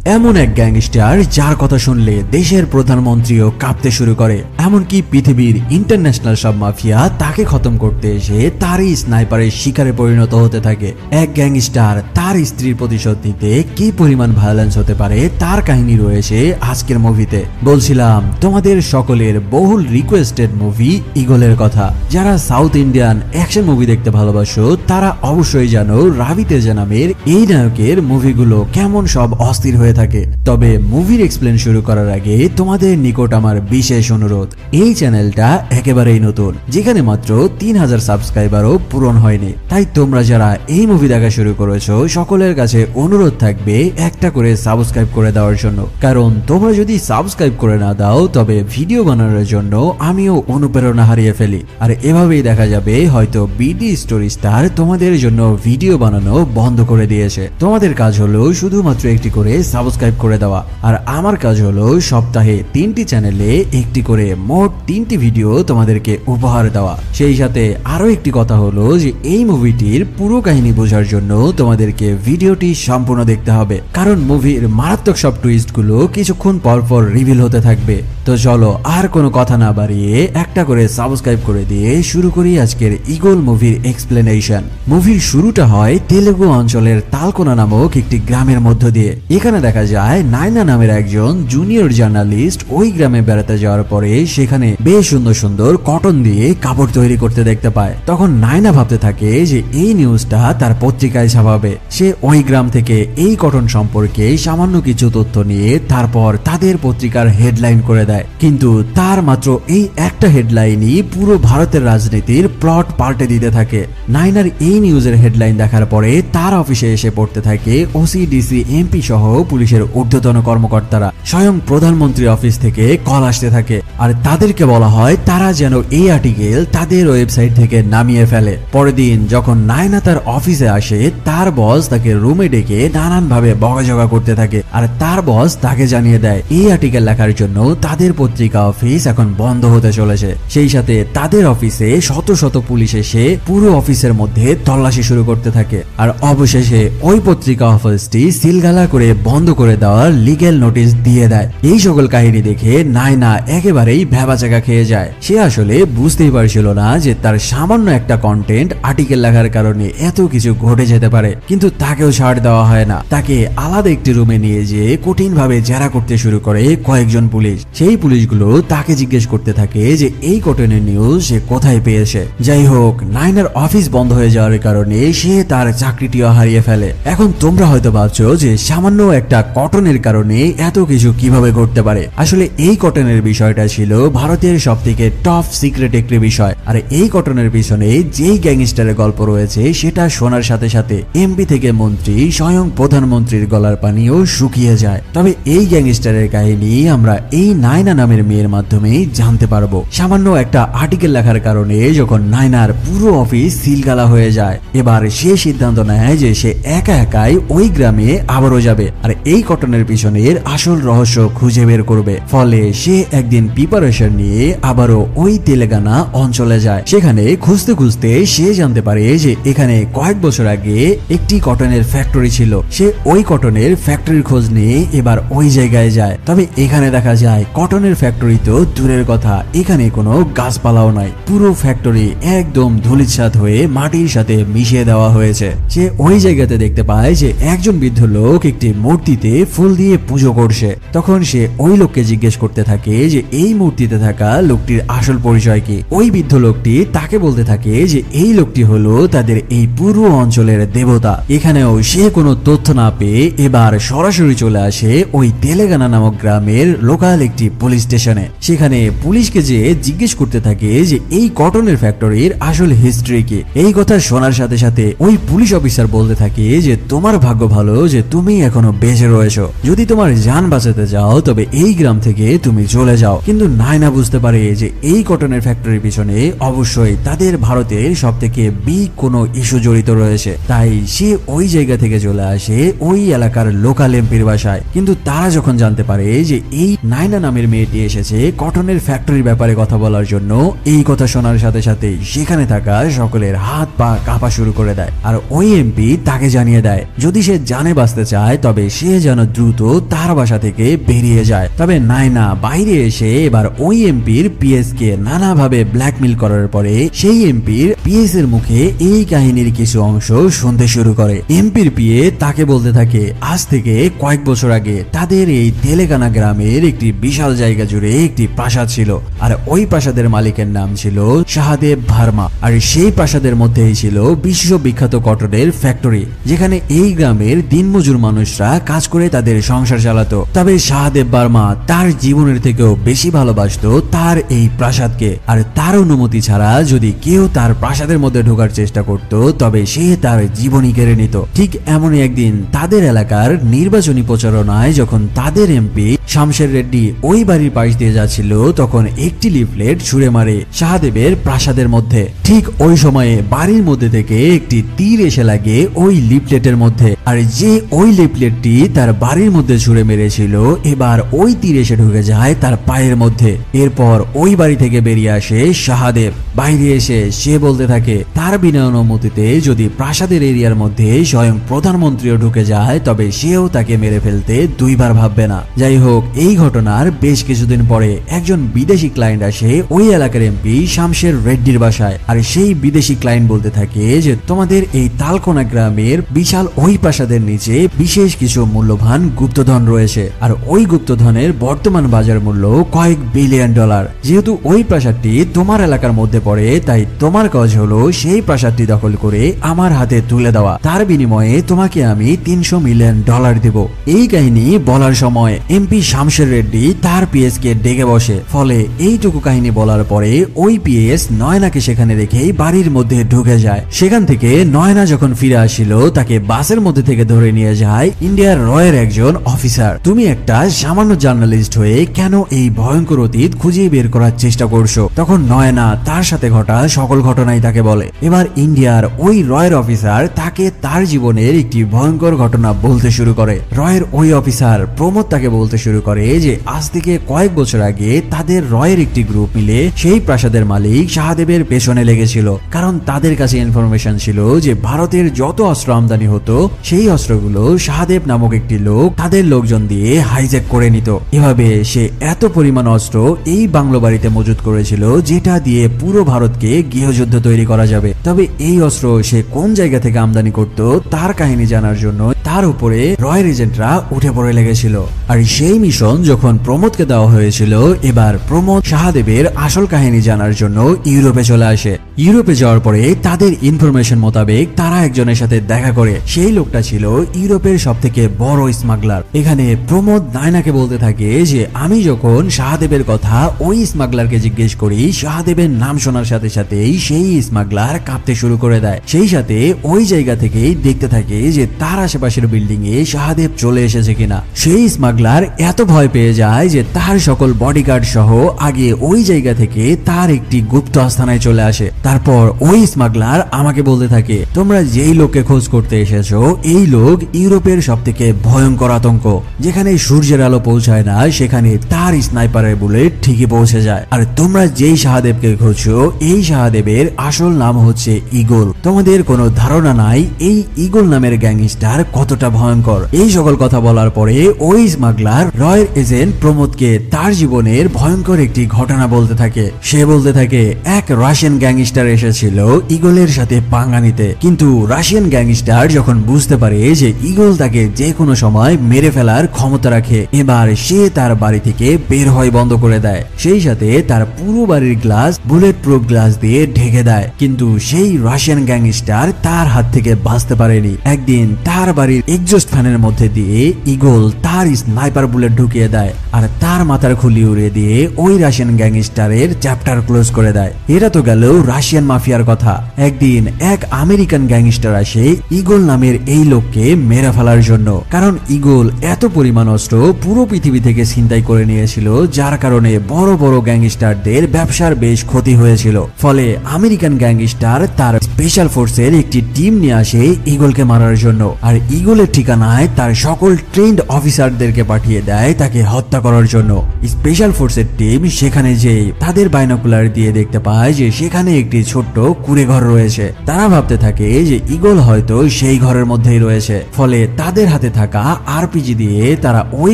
এমন এক গ্যাংস্টার যার কথা শুনলে দেশের প্রধানমন্ত্রীও কাঁপতে শুরু করে, এমনকি পৃথিবীর ইন্টারন্যাশনাল সব মাফিয়া তাকে খতম করতে এসে তারই স্নাইপারের শিকারে পরিণত হতে থাকে। এক গ্যাংস্টার তার স্ত্রীর প্রতিশোধ নিতে কি পরিমাণ ভায়োলেন্স হতে পারে তার কাহিনী রয়েছে আজকের মুভিতে। বলছিলাম তোমাদের সকলের বহুল রিকোয়েস্টেড মুভি ঈগলের কথা। যারা সাউথ ইন্ডিয়ান অ্যাকশন মুভি দেখতে ভালোবাসো তারা অবশ্যই জানো রাভি তেজা নামের এই নায়কের মুভিগুলো কেমন সব অস্থির হয়ে থাকে। তবে মুভির এক্সপ্লেন শুরু করার আগে তোমাদের নিকট আমার বিশেষ অনুরোধ, এই চ্যানেলটা একেবারেই নতুন, যেখানে মাত্র 3000 সাবস্ক্রাইবারও পূরণ হয়নি। তাই তোমরা যারা এই মুভি দেখা শুরু করেছো সকলের কাছে অনুরোধ থাকবে একটা করে সাবস্ক্রাইব করে দেওয়ার জন্য, কারণ তোমরা যদি সাবস্ক্রাইব করে না দাও তবে ভিডিও বানানোর জন্য আমিও অনুপ্রেরণা হারিয়ে ফেলি। আর এভাবেই দেখা যাবে হয়তো বিডি স্টোরি স্টার তোমাদের জন্য ভিডিও বানানো বন্ধ করে দিয়েছে। তোমাদের কাজ হলো শুধুমাত্র একটি করে সাবস্ক্রাইব করে দেওয়া, আর আমার কাজ হলো সপ্তাহে 3টি চ্যানেলে একটি করে মোট 3টি ভিডিও তোমাদেরকে উপহার দেওয়া। সেই সাথে আরো একটি কথা হলো যে এই মুভিটির পুরো কাহিনী বোঝার জন্য তোমাদেরকে ভিডিওটি সম্পূর্ণ দেখতে হবে, কারণ মুভির মারাত্মক সব টুইস্ট গুলো কিছুক্ষণ পর পর রিভিল হতে থাকবে। তো চলো আর কোনো কথা না বাড়িয়ে একটা করে সাবস্ক্রাইব করে দিয়ে শুরু করি আজকের ঈগল মুভির এক্সপ্লেনেশন। মুভির শুরুটা হয় তেলেগু অঞ্চলের তালকোনা নামক একটি গ্রামের মধ্য দিয়ে। এখানে দেখা যায় নায়না নামের একজন জুনিয়র জার্নালিস্ট ওই গ্রামে বেড়াতে যাওয়ার পরে সেখানে বেশ সুন্দর সুন্দর কটন দিয়ে কাপড় তৈরি করতে দেখতে পায়। তখন নায়না ভাবতে থাকে যে এই নিউজটা তার পত্রিকায় ছাপাবে। সে ওই গ্রাম থেকে এই কটন সম্পর্কে সামান্য কিছু তথ্য নিয়ে তারপর তাদের পত্রিকার হেডলাইন করে দেয়, কিন্তু তার মাত্র এই একটা হেডলাইনই পুরো ভারতের রাজনীতির প্লট পাল্টে দিতে থাকে। নায়নার এই নিউজের হেডলাইন দেখার পরে তার অফিসে এসে পড়তে থাকে ওসি, ডিসি, এমপি সহ পুলিশের ঊর্ধ্বতন কর্মকর্তারা। স্বয়ং প্রধানমন্ত্রী অফিস থেকে কল আসতে থাকে, আর তাদেরকে বলা হয় তারা যেন এই আর্টিকেল তাদের ওয়েবসাইট থেকে নামিয়ে ফেলে। পরের দিন যখন নায়না তার অফিসে আসে তার বস তাকে রুমে ডেকে নানান ভাবে বকাঝকা করতে থাকে, আর তার বস তাকে জানিয়ে দেয় এই আর্টিকেল লেখার জন্য তাদের পত্রিকা অফিস এখন বন্ধ হতে চলেছে। সেই সাথে তাদের অফিসে শত শত পুলিশ এসে পুরো অফিসের মধ্যে তল্লাশি শুরু করতে থাকে, আর অবশেষে ওই পত্রিকা অফিসটি সিলগালা করে বন্ধ করে দেওয়ার লিগ্যাল নোটিশ দিয়ে দেয়। এই সকল কাহিনী দেখে নায়না একেবারেই ভ্যাবাচাকা খেয়ে যায়। সে আসলে বুঝতেই পারছিল না যে তার সামান্য একটা কন্টেন্ট আর্টিকেল লেখার কারণে এত কিছু ঘটে যেতে পারে, কিন্তু তাকেও ছাড় দেওয়া হয় না। তাকে আলাদা একটি রুমে নিয়ে যেয়ে কঠিন ভাবে জেরা করতে শুরু করে কয়েকজন পুলিশ। সেই পুলিশগুলো তাকে জিজ্ঞেস করতে থাকে যে এই কটনের নিউজ সে কোথায় পেয়েছে। যাই হোক, নায়নার অফিস বন্ধ হয়ে যাওয়ার কারণে সে তার চাকরিটিও হারিয়ে ফেলে। এখন তোমরা হয়তো ভাবছো যে সামান্য একটা কটনের কারণে এত কিছু কিভাবে ঘটতে পারে। আসলে এই কটনের বিষয়টা ছিল ভারতের সবথেকে টপ সিক্রেট একটি বিষয়, আর এই কটনের পিছনে যেই গ্যাংস্টারের গল্প রয়েছে সেটা শোনার সাথে সাথে এমপি থেকে মন্ত্রী স্বয়ং প্রধানমন্ত্রীর গলার পানিও শুকিয়ে যায়। তবে এই গ্যাংস্টারের কাহিনী আমরা এই নায়না নামের মেয়ের মাধ্যমে জানতে পারবো। সামান্য একটা আর্টিকেল লেখার কারণে যখন নায়নার পুরো অফিস সিলগালা হয়ে যায়, এবার সে সিদ্ধান্ত নেয় যে সে একা একাই ওই গ্রামে আবারও যাবে আর এই কটনের পিছনের আসল রহস্য খুঁজে বের করবে। ফলে সে একদিন প্রিপারেশন নিয়ে আবারও ওই তেলেঙ্গানা অঞ্চলে যায়। সেখানে খুঁজতে খুঁজতে সে জানতে পারে যে এখানে কয়েক বছর আগে একটি কটনের ফ্যাক্টরি ছিল। সে ওই কটনের ফ্যাক্টরির খোঁজ নিয়ে এবার ওই জায়গায় যায়। তবে এখানে দেখা যায় কটনের ফ্যাক্টরি তো দূরের কথা, এখানে কোনো গাছপালাও নাই। পুরো ফ্যাক্টরি একদম ধুলিসাৎ হয়ে মাটির সাথে মিশিয়ে দেওয়া হয়েছে। সে ওই জায়গাতে দেখতে পায় যে একজন বৃদ্ধ লোক একটি মূর্তিতে ফুল দিয়ে পুজো করছে। তখন সে ওই লোককে জিজ্ঞেস করতে থাকে যে এই মূর্তিতে থাকা লোকটির আসল পরিচয় কি। ওই বৃদ্ধ লোকটি তাকে বলতে থাকে যে এই লোকটি হলো তাদের এই পুরো অঞ্চলের দেবতা। এখানেও সে কোনো তথ্য না পেয়ে এবার সরাসরি চলে আসে ওই তেলেঙ্গানা নামক গ্রামের লোকাল একটি পুলিশ স্টেশনে। সেখানে পুলিশকে যে জিজ্ঞেস করতে থাকে যে এই কটনের ফ্যাক্টরির আসল হিস্ট্রি কি। এই কথা শোনার সাথে সাথে ওই পুলিশ অফিসার বলতে থাকে যে তোমার ভাগ্য ভালো যে তুমি এখনো বেঁচে রয়েছো, যদি তোমার জান বাঁচাতে যাও তবে এই গ্রাম থেকে তুমি চলে যাও। কিন্তু নায়না বুঝতে পারে যে এই কটনের ফ্যাক্টরির পিছনে অবশ্যই তাদের ভারতের সব থেকে বিগ কোনো ইস্যু জড়িত রয়েছে। তাই সে ওই জায়গা থেকে চলে আসে ওই এলাকার লোকাল এমপির বাসায়। কিন্তু তারা যখন জানতে পারে যে এই নায়না নামের মেয়েটি এসেছে কটনের ফ্যাক্টরির ব্যাপারে কথা বলার জন্য। এই কথা শোনার সাথে সাথে সেখানে থাকা সকলের হাত পা কাঁপা শুরু করে দেয়। আর ওই এমপি তাকে জানিয়ে দেয় যদি সে জানে বাঁচতে চায় তবে সে যেন দ্রুত তার বাসা থেকে বেরিয়ে যায়। তবে নায়না বাইরে এসে এবার ওই এমপির পিএস কে নানাভাবে ব্ল্যাকমেল করার পরে সেই এমপির পিএস এর মুখে এই কাহিনীর কিছু অংশ শুনতে শুরু করে। এমপির পিএ তাকে বলতে থাকে আজ থেকে কয়েক বছর আগে তাদের এই তেলেকানা গ্রামের একটি বিশাল জায়গা জুড়ে একটি প্রাসাদ ছিল, আর ওই প্রাসাদের মালিকের নাম ছিল শাহদেব ভার্মা। আর সেই প্রাসাদের মধ্যেই ছিল বিশ্ববিখ্যাত কটনের ফ্যাক্টরি, যেখানে এই গ্রামের দিনমজুর মানুষরা কাজ করে তাদের সংসার চালাতো। তবে শাহদেব ভার্মা তার জীবনের থেকেও বেশি ভালোবাসতো তার এই প্রাসাদকে, আর তার অনুমতি ছাড়া যদি কেউ তার প্রাসাদের মধ্যে ঢোকার চেষ্টা করত তবে সে তার জীবনই কেড়ে নিত। ঠিক এমনই একদিন তাদের এলাকার নির্বাচনী প্রচারণায় যখন তাদের এমপি শামশের রেড্ডি ওই বাড়ির পাশ দিয়ে যাচ্ছিল তখন একটি লিফলেট ছুঁড়ে মারে শাহদেবের প্রাসাদের মধ্যে। ঠিক ওই সময়ে বাড়ির মধ্যে থেকে একটি তীর এসে লাগে ওই লিফলেটের মধ্যে, আর যে ওই লিফলেটটি তার বাড়ির মধ্যে ছুঁড়ে মেরেছিল এবার ওই তীর এসে ঢুকে যায় তার পায়ের মধ্যে। এরপর ওই বাড়ি থেকে বেরিয়ে আসে শাহদেব। বাইরে এসে সে বলতে থাকে তার বিনা অনুমতিতে যদি প্রাসাদের এরিয়ার মধ্যে স্বয়ং প্রধানমন্ত্রীও ঢুকে যায় তবে সেও তাকে মেরে ফেলতে দুইবার ভাববে না। যাই হোক, এই ঘটনার বেশ কিছুদিন পরে একজন বিদেশি ক্লায়েন্ট আসে ওই এলাকার এমপি শামশের রেড্ডির বাসায়। আর সেই বিদেশি ক্লায়েন্ট বলতে থাকে যে তোমাদের এই তালকোনা গ্রামের বিশাল ওই প্রাসাদের নিচে বিশেষ কিছু মূল্যবান গুপ্তধন রয়েছে, আর ওই গুপ্তধনের বর্তমান বাজার মূল্য কয়েক বিলিয়ন ডলার। যেহেতু ওই প্রাসাদটি তোমার এলাকার মধ্যে পড়ে তাই তোমার কাজ হলো সেই প্রাসাদটি দখল করে আমার হাতে তুলে দেওয়া, তার বিনিময়ে তোমাকে আমি 300 মিলিয়ন ডলার দেব। এই কাহিনী বলার সময় এমপি শামশের রেড্ডি তার পিএস কে ডেকে বসে। ফলে এইটুকু কাহিনী বলার পরে ওই পিএস নয়নাকে সেখানে রেখেই বাড়ির মধ্যে ঢুকে যায়। সেখান থেকে নয়না যখন ফিরে আসছিল তাকে বাসের মধ্যে থেকে ধরে নিয়ে যায় ইন্ডিয়ার রয়ের একজন অফিসার। তুমি একটা সামান্য জার্নালিস্ট হয়ে কেন এই ভয়ঙ্কর অতীত খুঁজে বের করার চেষ্টা করছো? তখন নয়না তার সাথে ঘটা সকল ঘটনাই তাকে বলে। এবার ইন্ডিয়ার ওই রয়ের অফিসার তাকে তার জীবনের একটি ভয়ঙ্কর ঘটনা বলতে শুরু করে। রয়ের ওই অফিসার প্রমোদ তাকে বলতে শুরু করে যে আজ থেকে কয়েক বছর আগে তাদের রয়ের একটি গ্রুপ মিলে সেই প্রাসাদের মালিক শাহদেবের পেছনে লেগেছিল, কারণ তাদের কাছে ইনফরমেশন ছিল যে ভারতের যত অস্ত্র আমদানি হতো সেই অস্ত্রগুলো শাহদেব নামক একটি লোক তাদের লোকজন দিয়ে হাইজ্যাক করে নিত। এভাবে সে এত পরিমাণ অস্ত্র এই বাংলো বাড়িতে মজুত করেছিল যেটা দিয়ে পুরো ভারতকে গৃহযুদ্ধ তৈরি করা যাবে। তবে এই অস্ত্র সে কোন জায়গা থেকে আমদানি করত তার কাহিনী জানার জন্য তার উপরে রয়ের এজেন্টরা উঠে পড়ে লেগেছিল। আর সেই মিশন যখন প্রমোদকে দেওয়া হয়েছিল এবার প্রমোদ শাহদেবের আসল কাহিনী জানার জন্য ইউরোপে চলে আসে। ইউরোপে যাওয়ার পরে তাদের ইনফরমেশন মোতাবেক তারা একজনের সাথে দেখা করে। সেই লোকটা ছিল ইউরোপের সব থেকে বড় স্মাগলার। এখানে প্রমোদ নায়নাকে বলতে থাকে যে আমি যখন শাহদেবের কথা ওই স্মাগলারকে জিজ্ঞেস করি শাহদেবের নাম শোনার সাথে সাথেই সেই স্মাগলার কাঁপতে শুরু করে দেয়। সেই সাথে ওই জায়গা থেকেই দেখতে থাকে যে তার আশেপাশের বিল্ডিং এ শাহদেব চলে এসেছে কিনা। সেই স্মাগলার এত ভয় পেয়ে যায় যে তার সকল বডিগার্ড সহ আগে ওই জায়গা থেকে তার একটি গুপ্ত আস্তানায় চলে আসে। তারপর ওই স্মাগলার আমাকে বলতে থাকে তোমরা যেই লোককে খোঁজ করতে এসেছো এই লোক ইউরোপের সব থেকে ভয়ঙ্কর আতঙ্ক, যেখানে সূর্যের আলো পৌঁছায় না সেখানে তার স্নাইপারের বুলেট ঠিকই পৌঁছে যায়। আর তোমরা যেই শাহদেবকে খুঁজছো এই শাহদেবের আসল নাম হচ্ছে ঈগল। তোমাদের কোনো ধারণা নাই এই ঈগল নামের গ্যাংস্টার কতটা ভয়ঙ্কর। এই সকল কথা বলার পরে ওই স্মাগলার রয়ের এজেন্ট প্রমোদকে তার জীবনের ভয়ঙ্কর একটি ঘটনা বলতে থাকে। সে বলতে থাকে এক রাশিয়ান গ্যাংস্টার এসেছিল ঈগলের সাথে পাঙ্গা নিতে, কিন্তু রাশিয়ান গ্যাংস্টার যখন বুঝতে পারে যে ঈগল তাকে যে কোনো সময় মেরে ফেলার ক্ষমতা রাখে এবার সে তার বাড়ি থেকে বের হয় বন্ধ করে দেয়। সেই সাথে তার পুরো বাড়ির গ্লাস বুলেট প্রুফ গ্লাস দিয়ে ঢেকে দেয়, কিন্তু সেই রাশিয়ান গ্যাংস্টার তার হাত থেকে বাঁচতে পারেনি। একদিন তার বাড়ির এক্সজস্ট ফ্যানের মধ্যে দিয়ে ঈগল তার স্নাইপার বুলেট ঢুকিয়ে দেয় আর তার মাথার খুলি উড়িয়ে দিয়ে ওই রাশিয়ান গ্যাংস্টারের চ্যাপ্টার ক্লোজ করে দেয়। এটা তো গেল রাশিয়ান মাফিয়ার কথা। একদিন এক আমেরিকান গ্যাংস্টার আসে ইগল নামের এই লোককে মেরে ফেলার জন্য, কারণ ইগল এত পরিমাণ অস্ত্র পুরো পৃথিবী থেকে ছিনতাই করে নিয়েছিল, যার কারণে বড় বড় গ্যাংস্টারদের ব্যবসার বেশ ক্ষতি হয়েছিল। ফলে আমেরিকান গ্যাংস্টার তার স্পেশাল ফোর্সের একটি টিম নিয়ে আসে ইগলকে মারার জন্য, আর ইগলের ঠিকানায় তার সকল ট্রেন্ড অফিসারদেরকে পাঠিয়ে দেয় তাকে হত্যা করার জন্য। স্পেশাল ফোর্সের টিম সেখানে যেয়ে তাদের বাইনোকুলার দিয়ে দেখতে পায় যে সেখানে একটি ছোট্ট কুঁড়ে ঘর রয়েছে। তারা ভাবতে থাকে যে ইগল হয়তো সেই ঘরের মধ্যেই রয়েছে। ফলে তাদের হাতে থাকা আরপিজি দিয়ে তারা ওই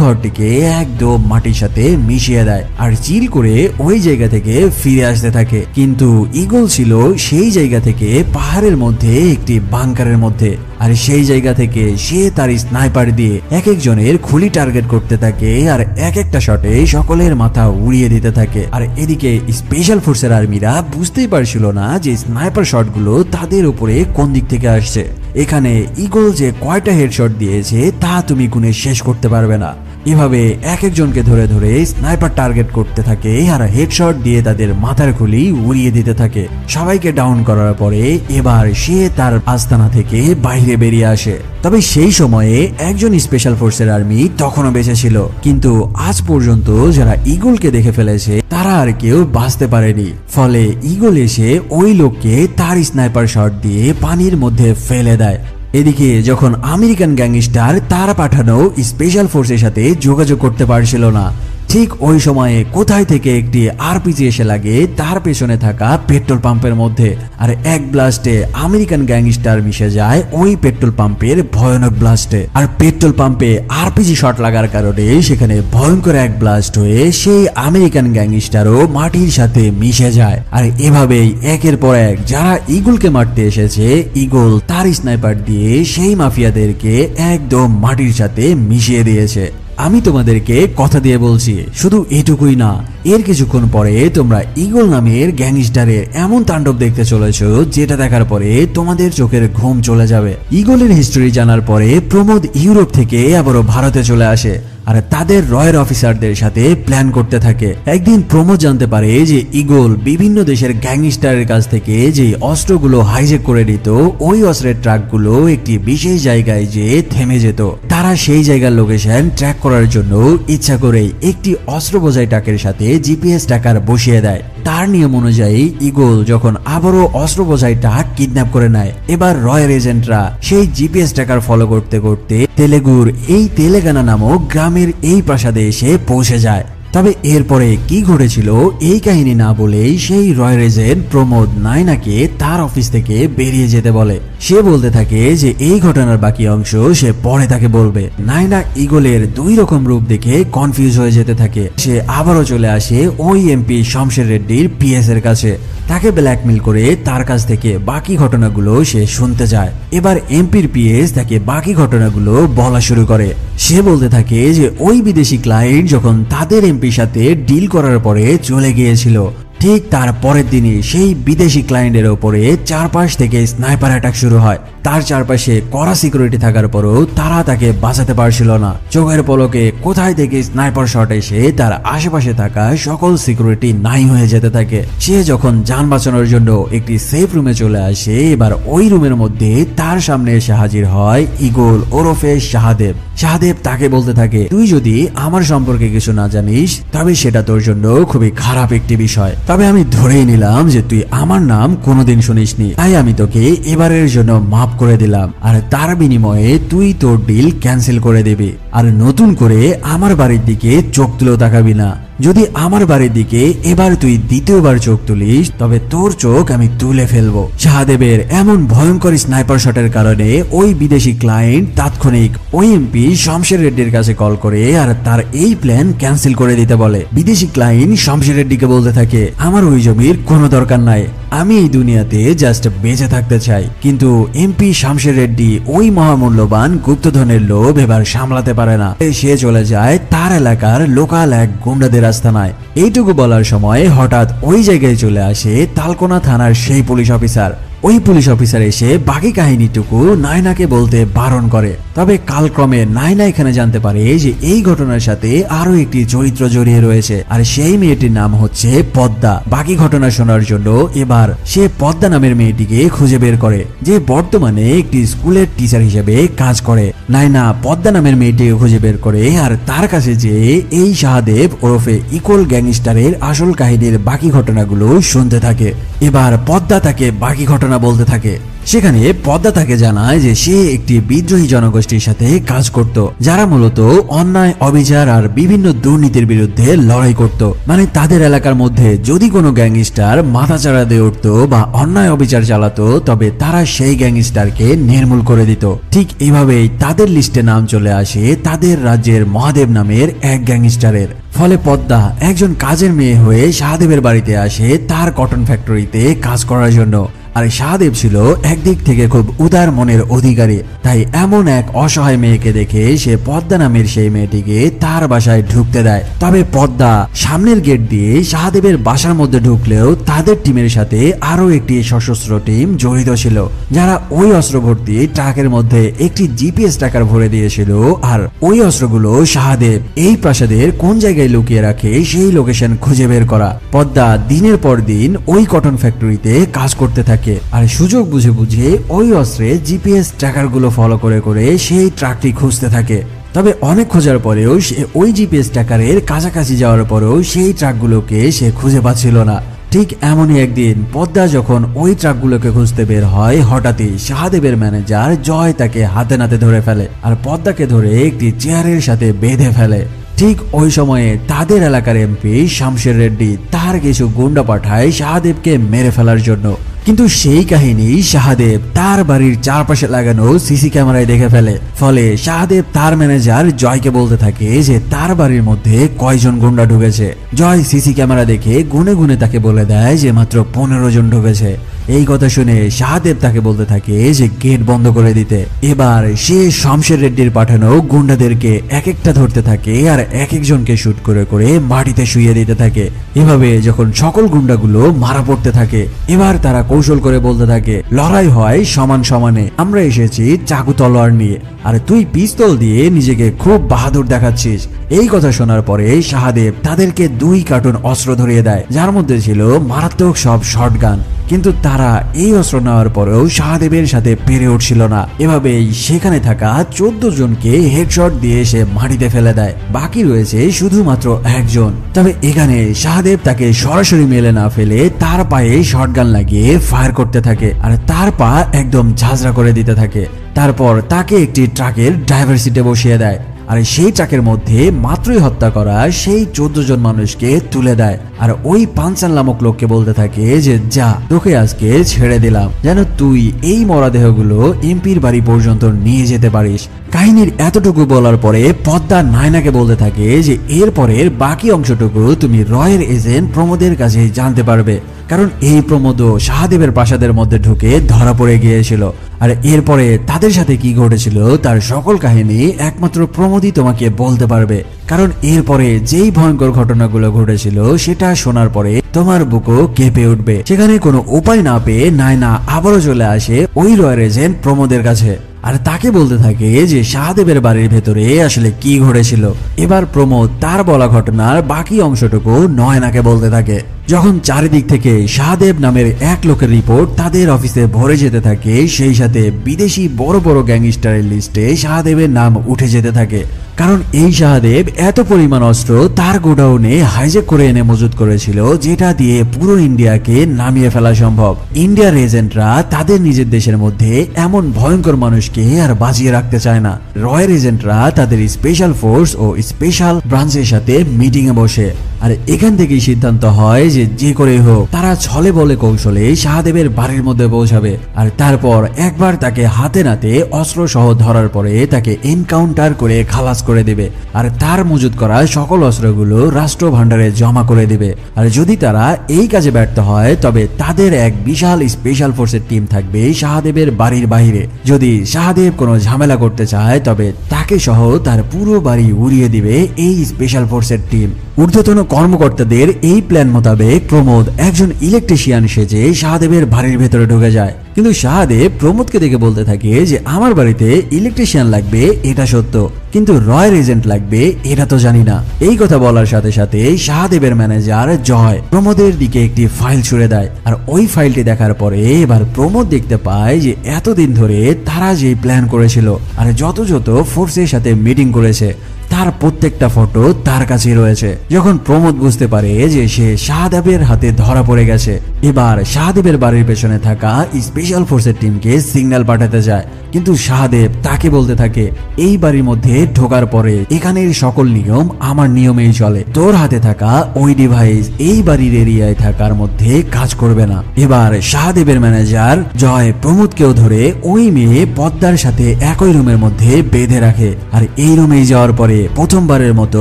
ঘরটিকে একদম মাটির সাথে মিশিয়ে দেয় আর চিল করে ওই জায়গা থেকে ফিরে আসতে থাকে। কিন্তু ইগল ছিল সেই জায়গা থেকে পাহাড়ের মধ্যে একটি বাংকারের মধ্যে, আর সেই জায়গা থেকে সে তার স্নাইপার দিয়ে এক একজনের খুলি টার্গেট করতে থাকে আর এক একটা শটে সকলের মাথা উড়িয়ে দিতে থাকে। আর এদিকে স্পেশাল ফোর্সের আর্মিরা বুঝতেই পারছিল না যে স্নাইপার শটগুলো তাদের উপরে কোন দিক থেকে আসছে। এখানে ইগল যে কয়টা হেডশট দিয়েছে তা তুমি গুণে শেষ করতে পারবে না। এভাবে এক একজনকে ধরে ধরে স্নাইপার টার্গেট করতে থাকে আর হেডশট দিয়ে তাদের মাথার খুলি উড়িয়ে দিতে থাকে। সবাইকে ডাউন করার পরে এবার সে তার আস্তানা থেকে বাইরে বেরিয়ে আসে। তবে সেই সময়ে একজন স্পেশাল ফোর্সের আর্মি তখনও বেঁচে ছিল, কিন্তু আজ পর্যন্ত যারা ইগলকে দেখে ফেলেছে তারা আর কেউ বাঁচতে পারেনি। ফলে ইগল এসে ওই লোককে তার স্নাইপার শট দিয়ে পানির মধ্যে ফেলে দেয়। এদিকে যখন আমেরিকান গ্যাংস্টার তার পাঠানো স্পেশাল ফোর্সের সাথে যোগাযোগ করতে পারছিল না, ঠিক ওই সময়ে কোথায় থেকে একটি আরপিজি এসে লাগে তার পেছনে থাকা পেট্রোল পাম্পের মধ্যে, আর এক ব্লাস্টে আমেরিকান গ্যাংস্টার মিশে যায় ওই পেট্রোল পাম্পের ভয়ানক ব্লাস্টে। আর পেট্রোল পাম্পে আরপিজি শট লাগার কারণে সেখানে ভয়ঙ্কর এক ব্লাস্ট হয়ে সেই আমেরিকান গ্যাংস্টারও মাটির সাথে মিশে যায়। আর এভাবেই একের পর এক যারা ইগলকে মারতে এসেছে, ইগল তার স্নাইপার দিয়ে সেই মাফিয়াদেরকে একদম মাটির সাথে মিশিয়ে দিয়েছে। আমি তোমাদেরকে কথা দিয়ে বলছি, শুধু এটুকুই না, এর কিছুক্ষণ পরে তোমরা ইগল নামের গ্যাংস্টারের এমন তাণ্ডব দেখতে চলেছ যেটা দেখার পরে তোমাদের চোখের ঘুম চলে যাবে। ইগলের হিস্টোরি জানার পরে প্রমোদ ইউরোপ থেকে আবারও ভারতে চলে আসে আর তাদের রয়্যাল অফিসারদের সাথে প্ল্যান করতে থাকে। একদিন প্রমোদ জানতে পারে যে ইগল বিভিন্ন দেশের গ্যাংস্টারের কাছ থেকে যে অস্ত্রগুলো হাইজেক করে নিত, ওই অস্ত্রের ট্রাকগুলো একটি বিশেষ জায়গায় যে থেমে যেত। তারা সেই জায়গার লোকেশন ট্র্যাক করার জন্য ইচ্ছা করেই একটি অস্ত্র বোঝাই ট্রাকের সাথে জিপিএস ট্র্যাকার বসিয়ে দেয়। তার নিয়ম অনুযায়ী ইগল যখন আবারও অস্ত্র বোঝাই ট্রাক কিডন্যাপ করে নেয়, এবার রয়্যাল এজেন্টরা সেই জিপিএস ট্র্যাকার ফলো করতে করতে তেলেগুর এই তেলেগানা নামক গ্রামের এই প্রাসাদে এসে পৌঁছে যায়। তবে এরপরে কি ঘটেছিল এই কাহিনী না বলেই সেই রয়্যাল এজেন্ট প্রমোদ নায়নাকে তার অফিস থেকে বেরিয়ে যেতে বলে। সে বলতে থাকে যে এই ঘটনার বাকি অংশ সে পরে তাকে বলবে। নায়না ইগলের দুই রকম রূপ দেখে কনফিউজ হয়ে যেতে থাকে। সে আবারও চলে আসে ওই এমপি শমশের রেড্ডির পিএস এর কাছে, তাকে ব্ল্যাকমেল করে তার কাছ থেকে বাকি ঘটনাগুলো সে শুনতে যায়। এবার এমপির পিএস তাকে বাকি ঘটনাগুলো বলা শুরু করে। সে বলতে থাকে যে ওই বিদেশি ক্লায়েন্ট যখন তাদের এমপির সাথে ডিল করার পরে চলে গিয়েছিল, ঠিক তার পরের দিনই সেই বিদেশি ক্লায়েন্টের ওপরে চারপাশ থেকে স্নাইপার অ্যাটাক শুরু হয়। তার চারপাশে কড়া সিকিউরিটি থাকার পরও তারা তাকে বাঁচাতে পারছিল না। চোখের পলকে কোথায় থেকে স্নাইপার শট এসে তার আশেপাশে থাকা সকল সিকিউরিটি নাই হয়ে যেতে থাকে। সে যখন যান বাঁচানোর জন্য একটি সেফ রুমে চলে আসে, এবার ওই রুমের মধ্যে তার সামনে এসে হাজির হয় ইগল ওরফে শাহদেব। শাহদেব তাকে বলতে থাকে, তুই যদি আমার সম্পর্কে কিছু না জানিস তবে সেটা তোর জন্য খুবই খারাপ একটি বিষয়। তবে আমি ধরেই নিলাম যে তুই আমার নাম কোনোদিন শুনিসনি, তাই আমি তোকে এবারের জন্য মাফ করে দিলাম, আর তার বিনিময়ে তুই তোর ডিল ক্যান্সেল করে দিবি, আর নতুন করে আমার বাড়ির দিকে চোখ তুলেও তাকাবি না। যদি আমার বাড়ির দিকে এবার তুই দ্বিতীয়বার চোখ তুলিস তবে তোর চোখ আমি তুলে ফেলবো। শাহদেবের এমন ভয়ঙ্কর স্নাইপার শটের কারণে ওই বিদেশি ক্লায়েন্ট তাৎক্ষণিক ওই এমপি শমশের রেড্ডির কাছে কল করে আর তার এই প্ল্যান ক্যান্সেল করে দিতে বলে। বিদেশি ক্লায়েন্ট শমশের রেড্ডিকে বলতে থাকে, আমার ওই জমির কোনো দরকার নাই, আমি এই দুনিয়াতে জাস্ট বেঁচে থাকতে চাই। কিন্তু এমপি শমশের রেড্ডি ওই মহামূল্যবান গুপ্তধনের লোভ এবার সামলাতে পারে না। সে চলে যায় তার এলাকার লোকাল এক গুন্ডাদের আস্তানায়। এইটুকু বলার সময় হঠাৎ ওই জায়গায় চলে আসে তালকোনা থানার সেই পুলিশ অফিসার। ওই পুলিশ অফিসার এসে বাকি কাহিনীটুকু নায়নাকে বলতে বারণ করে। তবে কালক্রমে নায়না এখানে জানতে পারে যে এই ঘটনার সাথে আরো একটি চরিত্র জড়িয়ে রয়েছে, আর সেই মেয়েটির নাম হচ্ছে পদ্মা। বাকি ঘটনা শোনার জন্য এবার সে পদ্মা নামের মেয়েটিকে খুঁজে বের করে, যে বর্তমানে একটি স্কুলের টিচার হিসেবে কাজ করে। নায়না পদ্মা নামের মেয়েটিকে খুঁজে বের করে আর তার কাছে যে এই শাহদেব ওরফে ইকোল গ্যাংস্টারের আসল কাহিনীর বাকি ঘটনাগুলো শুনতে থাকে। এবার পদ্মা তাকে বাকি ঘটনা বলতে থাকে। সেখানে পদ্মা তাকে জানায় যে সে একটি বিদ্রোহী জনগোষ্ঠীর সাথে কাজ করত, যারা মূলত অন্যায়, অবিচার আর বিভিন্ন দুর্নীতির বিরুদ্ধে লড়াই করত। মানে তাদের এলাকার মধ্যে যদি কোনো গ্যাংস্টার মাথাচাড়া দিয়ে উঠত বা অন্যায় অবিচার চালাতো, তবে তারা সেই গ্যাংস্টারকে নির্মূল করে দিত। ঠিক এইভাবেই তাদের লিস্টে নাম চলে আসে তাদের রাজ্যের মহাদেব নামের এক গ্যাংস্টারের। ফলে পদ্মা একজন কাজের মেয়ে হয়ে শাহদেবের বাড়িতে আসে তার কটন ফ্যাক্টরিতে কাজ করার জন্য। আর শাহদেব ছিল একদিক থেকে খুব উদার মনের অধিকারী, তাই এমন এক অসহায় মেয়েকে দেখে সে পদ্মা নামের সেই মেয়েটিকে তার বাসায় ঢুকতে দেয়। তবে পদ্মা সামনের গেট দিয়ে শাহদেবের বাসার মধ্যে ঢুকলেও তাদের টিমের সাথে আরো একটি সশস্ত্র টিম জড়িত ছিল, যারা ওই অস্ত্র ভর্তি ট্রাকের মধ্যে একটি জিপিএস ট্র্যাকার ভরে দিয়েছিল। আর ওই অস্ত্রগুলো শাহদেব এই প্রাসাদের কোন জায়গায় লুকিয়ে রাখে সেই লোকেশন খুঁজে বের করা। পদ্মা দিনের পর দিন ওই কটন ফ্যাক্টরিতে কাজ করতে থাকে, আর সুযোগ বুঝে বুঝে ওই অস্ত্রে জিপিএস ট্র্যাকার গুলো ফলো করে করে সেই ট্রাকটি খুঁজতে থাকে। তবে অনেক খোঁজার পরেও সে ওই জিপিএস ট্র্যাকারের কাছাকাছি যাওয়ার পরেও সেই ট্রাকগুলোকে সে খুঁজে পাচ্ছিল না। ঠিক এমনই একদিন পদ্মা যখন ওই ট্রাকগুলোকে খুঁজতে বের হয়, হঠাৎই শাহদেবের ম্যানেজার জয় তাকে হাতে নাতে ধরে ফেলে আর পদ্মাকে ধরে একটি চেয়ারের সাথে বেঁধে ফেলে। ঠিক ওই সময়ে তাদের এলাকার এমপি শামশের রেড্ডি তার কিছু গুন্ডা পাঠায় শাহদেবকে মেরে ফেলার জন্য। কিন্তু সেই কাহিনী শাহদেব তার বাড়ির চারপাশে লাগানো সিসি ক্যামেরায় দেখে ফেলে। ফলে শাহদেব তার ম্যানেজার জয়কে বলতে থাকে যে তার বাড়ির মধ্যে কয়জন গুন্ডা ঢুকেছে। জয় সিসি ক্যামেরা দেখে গুনে গুনে তাকে বলে দেয় যে মাত্র 15 জন ঢুকেছে। এই কথা শুনে শাহদেব তাকে বলতে থাকে যে গেট বন্ধ করে দিতে। এবার সে শামশের রেড্ডির পাঠানো গুন্ডাদেরকে এক একটা ধরতে থাকে আর এক একজনকে শুট করে করে মাটিতে শুইয়ে দিতে থাকে। এভাবে যখন সকল গুন্ডাগুলো মারা পড়তে থাকে, এবার তারা কৌশল করে বলতে থাকে লড়াই হয় সমান সমানে, আমরা এসেছি চাকু তলোয়ার নিয়ে, আর তুই পিস্তল দিয়ে নিজেকে খুব বাহাদুর দেখাচ্ছিস। এই কথা শোনার পরে শাহদেব তাদেরকে 2 কার্টুন অস্ত্র ধরিয়ে দেয়, যার মধ্যে ছিল মারাত্মক সব শটগান। কিন্তু তারা এই অস্ত্র নেওয়ার পরেও শাহদেবের সাথে পেরে উঠছিল না। এভাবেই সেখানে থাকা 14 জনকে হেডশট দিয়ে সে মাটিতে ফেলে দেয়। বাকি রয়েছে শুধুমাত্র একজন। তবে এখানে শাহদেব তাকে সরাসরি মেলে না ফেলে তার পায়ে শটগান লাগিয়ে ফায়ার করতে থাকে, আর তার পা একদম ঝাঁঝরা করে দিতে থাকে। তারপর তাকে একটি ট্রাকের ড্রাইভার সিটে বসিয়ে দেয়, আর সেই ট্রাকের মধ্যে মাত্রই হত্যা করা সেই 14 জন মানুষকে তুলে দেয়। আর ওই পাঞ্চাল নামক লোককে বলতে থাকে যে যা, তোকে আজকে ছেড়ে দিলাম, যেন তুই এই মরাদেহগুলো এমপির বাড়ি পর্যন্ত নিয়ে যেতে পারিস। কাহিনীর এতটুকু বলার পরে পদ্মা নায়নাকে বলতে থাকে যে এরপরের বাকি অংশটুকু তুমি রয়ের এজেন্ট প্রমোদের কাছে জানতে পারবে, কারণ এই প্রমোদও শাহদেবের প্রাসাদের মধ্যে ঢুকে ধরা পড়ে গিয়েছিল। আর এরপরে তাদের সাথে কি ঘটেছিল তার সকল কাহিনী একমাত্র প্রমোদই তোমাকে বলতে পারবে, কারণ এরপরে যেই ভয়ঙ্কর ঘটনাগুলো ঘটেছিল সেটা শোনার পরে তোমার বুকও কেঁপে উঠবে। সেখানে কোনো উপায় না পেয়ে নায়না আবারও চলে আসে ওই রয়ের এজেন্ট প্রমোদের কাছে, আর তাকে বলতে থাকে যে শাহদেবের বাড়ির ভেতরে আসলে কি ঘটেছিল। এবার প্রমোদ তার বলা ঘটনার বাকি অংশটুকু নয়নাকে বলতে থাকে। যখন চারিদিক থেকে শাহদেব নামের এক লোকের রিপোর্ট তাদের অফিসে ভরে যেতে থাকে, সেই সাথে বিদেশি বড় বড় গ্যাংস্টারের লিস্টে শাহদেবের নাম উঠে যেতে থাকে। কারণ এই শাহদেব এত পরিমাণ অস্ত্র তার গোডাউনে হাইজ্যাক করে এনে মজুত করেছিল, যেটা দিয়ে পুরো ইন্ডিয়াকে নামিয়ে ফেলা সম্ভব। ইন্ডিয়ার এজেন্টরা তাদের নিজের দেশের মধ্যে এমন ভয়ঙ্কর মানুষকে আর বাঁচিয়ে রাখতে চায় না। রয়ের এজেন্টরা তাদের স্পেশাল ফোর্স ও স্পেশাল ব্রাঞ্চের সাথে মিটিং এ বসে, আর এখান থেকেই সিদ্ধান্ত হয় যে করেই হোক তারা ছলে বলে কৌশলে শাহদেবের বাড়ির মধ্যে পৌঁছাবে, আর তারপর একবার তাকে হাতে নাতে অস্ত্র সহ ধরার পরে তাকে এনকাউন্টার করে খালাস করে দেবে, আর তার মজুত করা সকল অস্ত্রগুলো রাষ্ট্র ভান্ডারে জমা করে দেবে। আর যদি তারা এই কাজে ব্যর্থ হয় তবে তাদের এক বিশাল স্পেশাল ফোর্সের টিম থাকবে শাহদেবের বাড়ির বাইরে। যদি শাহদেব কোনো ঝামেলা করতে চায় তবে তাকে তাকে সহ তার পুরো বাড়ি উড়িয়ে দিবে এই স্পেশাল ফোর্সের টিম। ঊর্ধ্বতন কর্মকর্তাদের এই প্ল্যান মোতাবেক প্রমোদ একজন ইলেকট্রিশিয়ান সেজে শাহদেবের বাড়ির ভেতরে ঢুকে যায়। কিন্তু শাহদেব প্রমোদকে দেখে বলতে থাকে যে আমার বাড়িতে ইলেকট্রিশিয়ান লাগবে এটা সত্য, কিন্তু রয়ের এজেন্ট লাগবে এটা তো জানি না। এই কথা বলার সাথে সাথে শাহদেবের ম্যানেজার জয় প্রমোদের দিকে একটি ফাইল ছুড়ে দেয়। আর ওই ফাইলটি দেখার পরে এবার প্রমোদ দেখতে পায় যে এতদিন ধরে তারা যে প্ল্যান করেছিল আর যত যত ফোর্সের সাথে মিটিং করেছে তার প্রত্যেকটা ফটো তার কাছে রয়েছে। যখন প্রমোদ বুঝতে পারে যে সে শাহদেবের হাতে ধরা পড়ে গেছে, এবার শাহদেবের বাড়ির পেছনে থাকা স্পেশাল ফোর্সের টিমকে সিগন্যাল পাঠাতে যায়। কিন্তু শাহদেব তাকে বলতে থাকে এই বাড়ির মধ্যে ঢোকার পরে এখানের সকল নিয়ম আমার নিয়মেই চলে, তোর হাতে থাকা ওই ডিভাইস এই বাড়ির এরিয়ায় থাকার মধ্যে কাজ করবে না। এবার শাহদেবের ম্যানেজার জয় প্রমোদকেও ধরে ওই মেয়ে পদ্মার সাথে একই রুমের মধ্যে বেঁধে রাখে। আর এই রুমেই যাওয়ার পরে প্রথমবারের মতো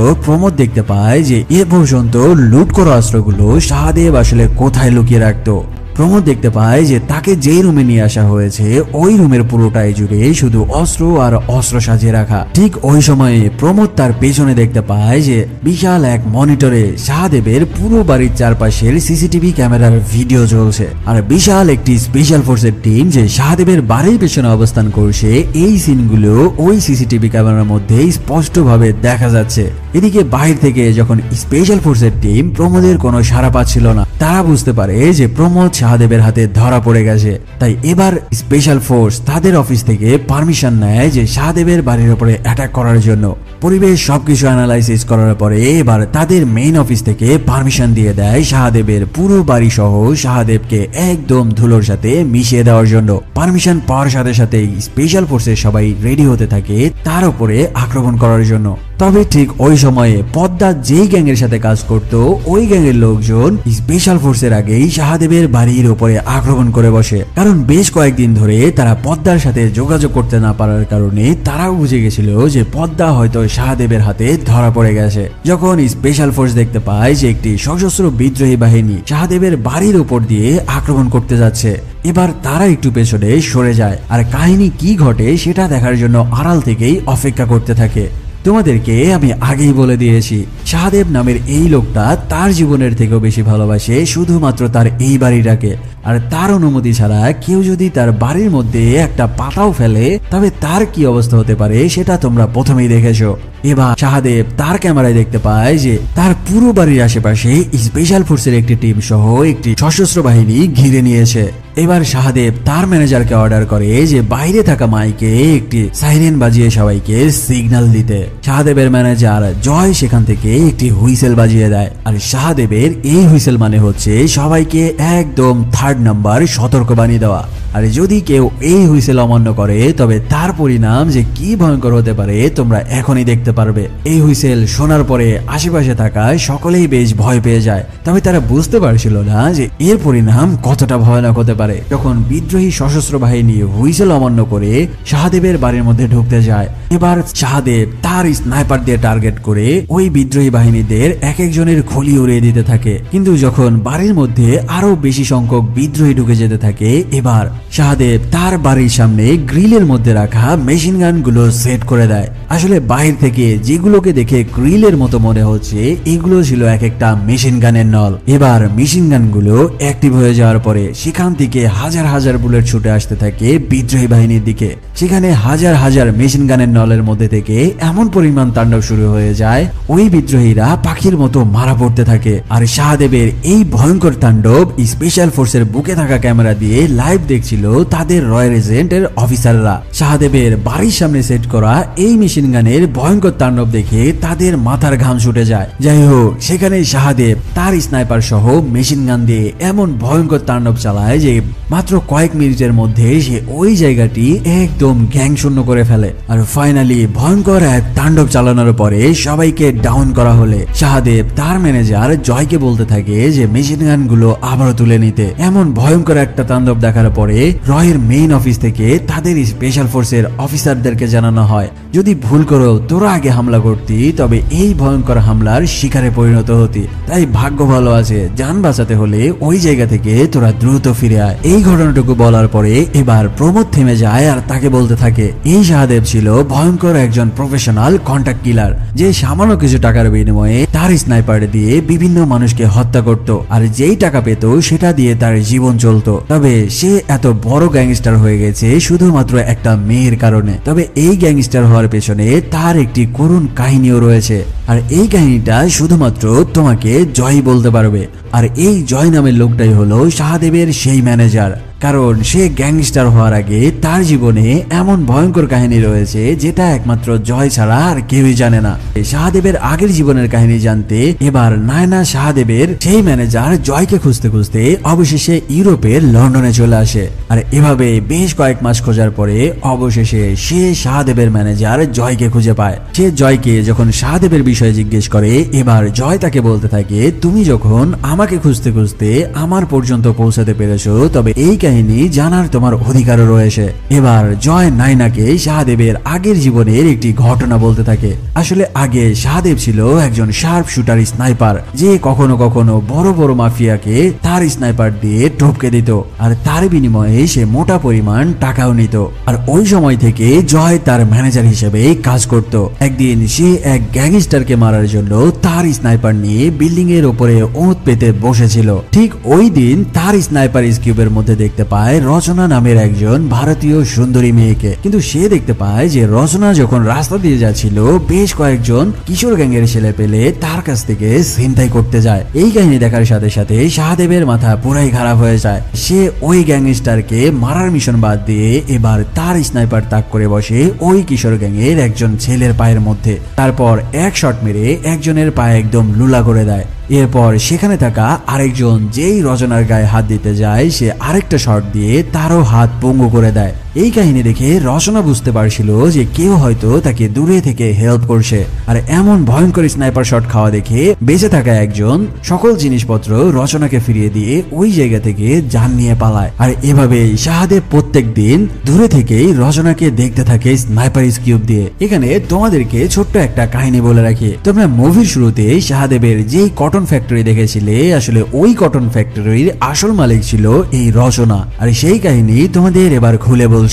প্রমোদ দেখতে পায় যে এ পর্যন্ত লুট করা অস্ত্রগুলো শাহদেব আসলে কোথায় লুকিয়ে রাখতো। প্রমোদ দেখতে পায় যে তাকে যে রুমে নিয়ে আসা হয়েছে ওই রুমের পুরোটাই জুড়ে শুধু অস্ত্র আর অস্ত্র সাজিয়ে রাখা। ঠিক ওই সময়ে প্রমোদ তার পেছনে দেখতে পায় যে বিশাল এক মনিটরে শাহদেবের পুরো বাড়ির চারপাশের সিসিটিভি ক্যামেরার ভিডিও চলছে। আর বিশাল একটি স্পেশাল ফোর্সের টিম যে শাহদেবের বাড়ির পেছনে অবস্থান করছে এই সিনগুলো ওই সিসিটিভি ক্যামেরার মধ্যে স্পষ্টভাবে দেখা যাচ্ছে। এদিকে বাহির থেকে যখন স্পেশাল ফোর্সের টিম প্রমোদের কোনো সাড়া পাচ্ছিল না, তারা বুঝতে পারে যে প্রমোদ শাহদেবের হাতে ধরা পড়ে গেছে। তাই এবার স্পেশাল ফোর্স তাদের অফিস থেকে পারমিশন নেয় যে শাহদেবের বাড়ির উপরে অ্যাটাক করার জন্য। পরিবেশ সবকিছু অ্যানালাইসিস করার পরে এবার তাদের মেইন অফিস থেকে পারমিশন দিয়ে দেয় শাহদেবের পুরো বাড়ি সহ শাহদেবকে একদম ধুলোর সাথে মিশিয়ে দেওয়ার জন্য। পারমিশন পাওয়ার সাথে সাথে স্পেশাল ফোর্সের সবাই রেডি হতে থাকে তার উপরে আক্রমণ করার জন্য। তবে ঠিক ওই সময়ে পদ্মা যেই গ্যাংয়ের সাথে কাজ করত ওই গ্যাংয়ের লোকজন স্পেশাল ফোর্সের আগেই শাহদেবের বাড়ির উপরে আক্রমণ করে বসে। কারণ বেশ কয়েকদিন ধরে তারা পদ্মার সাথে যোগাযোগ করতে না পারার কারণে তারাও বুঝে গেছিল যে পদ্মা হয়তো শাহদেবের হাতে ধরা পড়ে গেছে। যখন স্পেশাল ফোর্স দেখতে পায় যে একটি সশস্ত্র বিদ্রোহী বাহিনী শাহদেবের বাড়ির উপর দিয়ে আক্রমণ করতে যাচ্ছে, এবার তারা একটু পেছনে সরে যায় আর কাহিনী কি ঘটে সেটা দেখার জন্য আড়াল থেকেই অপেক্ষা করতে থাকে। তোমাদেরকে আমি আগেই বলে দিয়েছি শাহদেব নামের এই লোকটা তার জীবনের থেকেও বেশি ভালোবাসে শুধুমাত্র তার এই বাড়িটাকে। আর তার অনুমতি ছাড়া কেউ যদি তার বাড়ির মধ্যে একটা পাতাও ফেলে তবে তার কি অবস্থা হতে পারে সেটা তোমরা প্রথমেই দেখেছো। এবার শাহদেব তার ক্যামেরায় দেখতে পায় যে তার পুরো বাড়ির আশেপাশে স্পেশাল ফোর্সের একটি টিম সহ একটি সশস্ত্র বাহিনী ঘিরে নিয়েছে। এবার শাহদেব তার ম্যানেজারকে অর্ডার করে যে বাইরে থাকা মাইকে একটি সাইরেন বাজিয়ে সবাইকে সিগন্যাল দিতে। শাহদেবের ম্যানেজার জয় সেখান থেকে একটি হুইসেল বাজিয়ে দেয়। আর শাহদেবের এই হুইসেল মানে হচ্ছে সবাইকে একদম 3rd নাম্বার সতর্ক বানিয়ে দেওয়া। আর যদি কেউ এই হুইসেল অমান্য করে তবে তার পরিণাম যে কি ভয়ঙ্কর হতে পারে তোমরা এখনই দেখতে পারবে। এই হুইসেল শোনার পরে আশেপাশে থাকা সকলেই বেশ ভয় পেয়ে যায়, তবে তারা বুঝতে পারছিল না যে এর পরিণাম কতটা ভয়ানক হতে পারে। যখন বিদ্রোহী সশস্ত্র বাহিনী হুইসেল অমান্য করে শাহদেবের বাড়ির মধ্যে ঢুকতে যায়, এবার শাহদেব তার স্নাইপার দিয়ে টার্গেট করে ওই বিদ্রোহী বাহিনীদের এক একজনের খলি উড়িয়ে দিতে থাকে। কিন্তু যখন বাড়ির মধ্যে আরো বেশি সংখ্যক বিদ্রোহী ঢুকে যেতে থাকে, এবার শাহদেব তার বাড়ির সামনে গ্রিলের মধ্যে রাখা মেশিন গান গুলো সেট করে দেয়। আসলে বাহির থেকে যেগুলোকে দেখে গ্রিলের মতো মনে হচ্ছে এগুলো ছিল এক একটা মেশিন গানের নল। এবার মেশিন গান গুলো অ্যাক্টিভ হয়ে যাওয়ার পরে সেখান থেকে হাজার হাজার বুলেট ছুটে আসতে থাকে বিদ্রোহী বাহিনীর দিকে। সেখানে হাজার হাজার মেশিন গানের নলের মধ্যে থেকে এমন পরিমাণ তাণ্ডব শুরু হয়ে যায় ওই বিদ্রোহীরা পাখির মতো মারা পড়তে থাকে। আর শাহদেবের এই ভয়ঙ্কর তাণ্ডব স্পেশাল ফোর্সের বুকে থাকা ক্যামেরা দিয়ে লাইভ দেখছিল তাদের রয়্যাল এজেন্টের অফিসাররা। শাহদেবের বাড়ির সামনে সেট করা এই মেশিন গানের ভয়ঙ্কর তাণ্ডব দেখে তাদের মাথার ঘাম ছুটে যায়। যাই হোক, সেখানে শাহদেব তার স্নাইপার সহ মেশিন গান দিয়ে এমন ভয়ঙ্কর তাণ্ডব চালায় যে মাত্র কয়েক মিনিটের মধ্যে সে ওই জায়গাটি একদম গ্যাং শূন্য করে ফেলে। আর ফাইনালি ভয়ঙ্কর এক তাণ্ডব চালানোর পরে সবাইকে ডাউন করা হলে শাহদেব তার ম্যানেজার জয়কে বলতে থাকে যে মেশিন গান গুলো আবারও তুলে নিতে। এমন ভয়ঙ্কর একটা তাণ্ডব দেখার পরে রয়ের মেইন অফিস থেকে তাদের স্পেশাল ফোর্সের অফিসারদেরকে জানানো হয়, যদি ভুল করেও তোরা আগে হামলা করতি তবে এই ভয়ঙ্কর হামলার শিকারে পরিণত হতি, তাই ভাগ্য ভালো আছে, যান বাঁচাতে হলে ওই জায়গা থেকে তোরা দ্রুত ফিরে আয়। এই ঘটনাটুকু বলার পরে এবার প্রমোদ থেমে যায় আর তাকে বলতে থাকে, এই শাহদেব ছিল ভয়ঙ্কর একজন প্রফেশনাল কন্ট্রাক্ট কিলার, যে সামান্য কিছু টাকার বিনিময়ে তার স্নাইপার দিয়ে বিভিন্ন মানুষকে হত্যা করত, আর যেই টাকা পেত সেটা দিয়ে তার জীবন চলতো। তবে সে এত বড় গ্যাংস্টার হয়ে গেছে শুধুমাত্র একটা মেয়ের কারণে। তবে এই গ্যাংস্টার হওয়ার পেছনে তার একটি করুণ কাহিনীও রয়েছে, আর এই কাহিনীটা শুধুমাত্র তোমাকে জয় বলতে পারবে। আর এই জয় নামের লোকটাই হলো শাহদেবের সেই ম্যানেজার, কারণ সে গ্যাংস্টার হওয়ার আগে তার জীবনে এমন ভয়ঙ্কর কাহিনী রয়েছে যেটা একমাত্র জয় ছাড়া আর কেউই জানে না। শাহদেবের আগের জীবনের কাহিনী জানতে এবার নায়না শাহদেবের সেই ম্যানেজার জয়কে খুঁজতে খুঁজতে অবশেষে ইউরোপের লন্ডনে চলে আসে। আর এভাবে বেশ কয়েক মাস খোঁজার পরে অবশেষে সে শাহদেবের ম্যানেজার জয়কে খুঁজে পায়। সে জয়কে যখন শাহদেবের বিষয়ে জিজ্ঞেস করে, এবার জয় তাকে বলতে থাকে, তুমি যখন আমাকে খুঁজতে খুঁজতে আমার পর্যন্ত পৌঁছাতে পেরেছো তবে এই কাহিনী জানার তোমার অধিকারও রয়েছে। এবার জয় নায়নাকে শাহদেবের আগের জীবনের একটি ঘটনা বলতে থাকে। আসলে আগে শাহদেব ছিল একজন শার্প শুটার স্নাইপার, যে কখনো কখনো বড় বড় মাফিয়াকে তার স্নাইপার দিয়ে টপকে দিত, আর তার বিনিময়ে সে মোটা পরিমাণ টাকাও নিত। আর ওই সময় থেকে জয় তার ম্যানেজার হিসেবে কাজ করত। একদিন সে এক গ্যাংস্টারকে মারার জন্য তার স্নাইপার নিয়ে বিল্ডিং এর উপরে ওঁত পেতে বসেছিল। ঠিক ওই দিন তার স্নাইপার স্কিউবের মধ্যে দেখতে পায় রচনা নামের একজন ভারতীয় সুন্দরী মেয়েকে, কিন্তু সে দেখতে পায় যে রচনা যখন রাস্তা দিয়ে যাচ্ছিল বেশ কয়েকজন কিশোর গ্যাংয়ের ছেলে পেলে তার কাছ থেকে ছিনতাই করতে যায়। এই কাহিনী দেখার সাথে সাথে শাহদেবের মাথা পুরাই খারাপ হয়ে যায়। সে ওই গ্যাংস্টারকে মারার মিশন বাদ দিয়ে এবার তার স্নাইপার তাক করে বসে ওই কিশোর গ্যাংয়ের একজন ছেলের পায়ের মধ্যে, তারপর এক শট মেরে একজনের পায়ে একদম লুলা করে দেয়। এরপর সেখানে থাকা আরেকজন যেই রচনার গায়ে হাত দিতে যায় সে আরেকটা শট দিয়ে তারও হাত পঙ্গু করে দেয়। এই কাহিনী দেখে রচনা বুঝতে পারছিল যে কেউ হয়তো তাকে দূরে থেকে হেল্প করছে, আর এমন ভয়ঙ্কর স্নাইপার শট খাওয়া দেখে বেঁচে থাকা একজন সকল জিনিসপত্র রচনাকে ফিরিয়ে দিয়ে ওই জায়গা থেকে জান নিয়ে পালায়। আর এভাবেই শাহদেব প্রত্যেক দিন দূরে থেকেই রচনাকে দেখতে থাকে স্নাইপার স্কিউব দিয়ে। এখানে তোমাদেরকে ছোট্ট একটা কাহিনী বলে রাখি, তোমরা মুভির শুরুতে শাহদেবের যেই কটন ফ্যাক্টরি দেখেছিলে, আসলে ওই কটন ফ্যাক্টরির আসল মালিক ছিল এই রচনা। আর সেই কাহিনী তোমাদের এবার খুলে বলছি।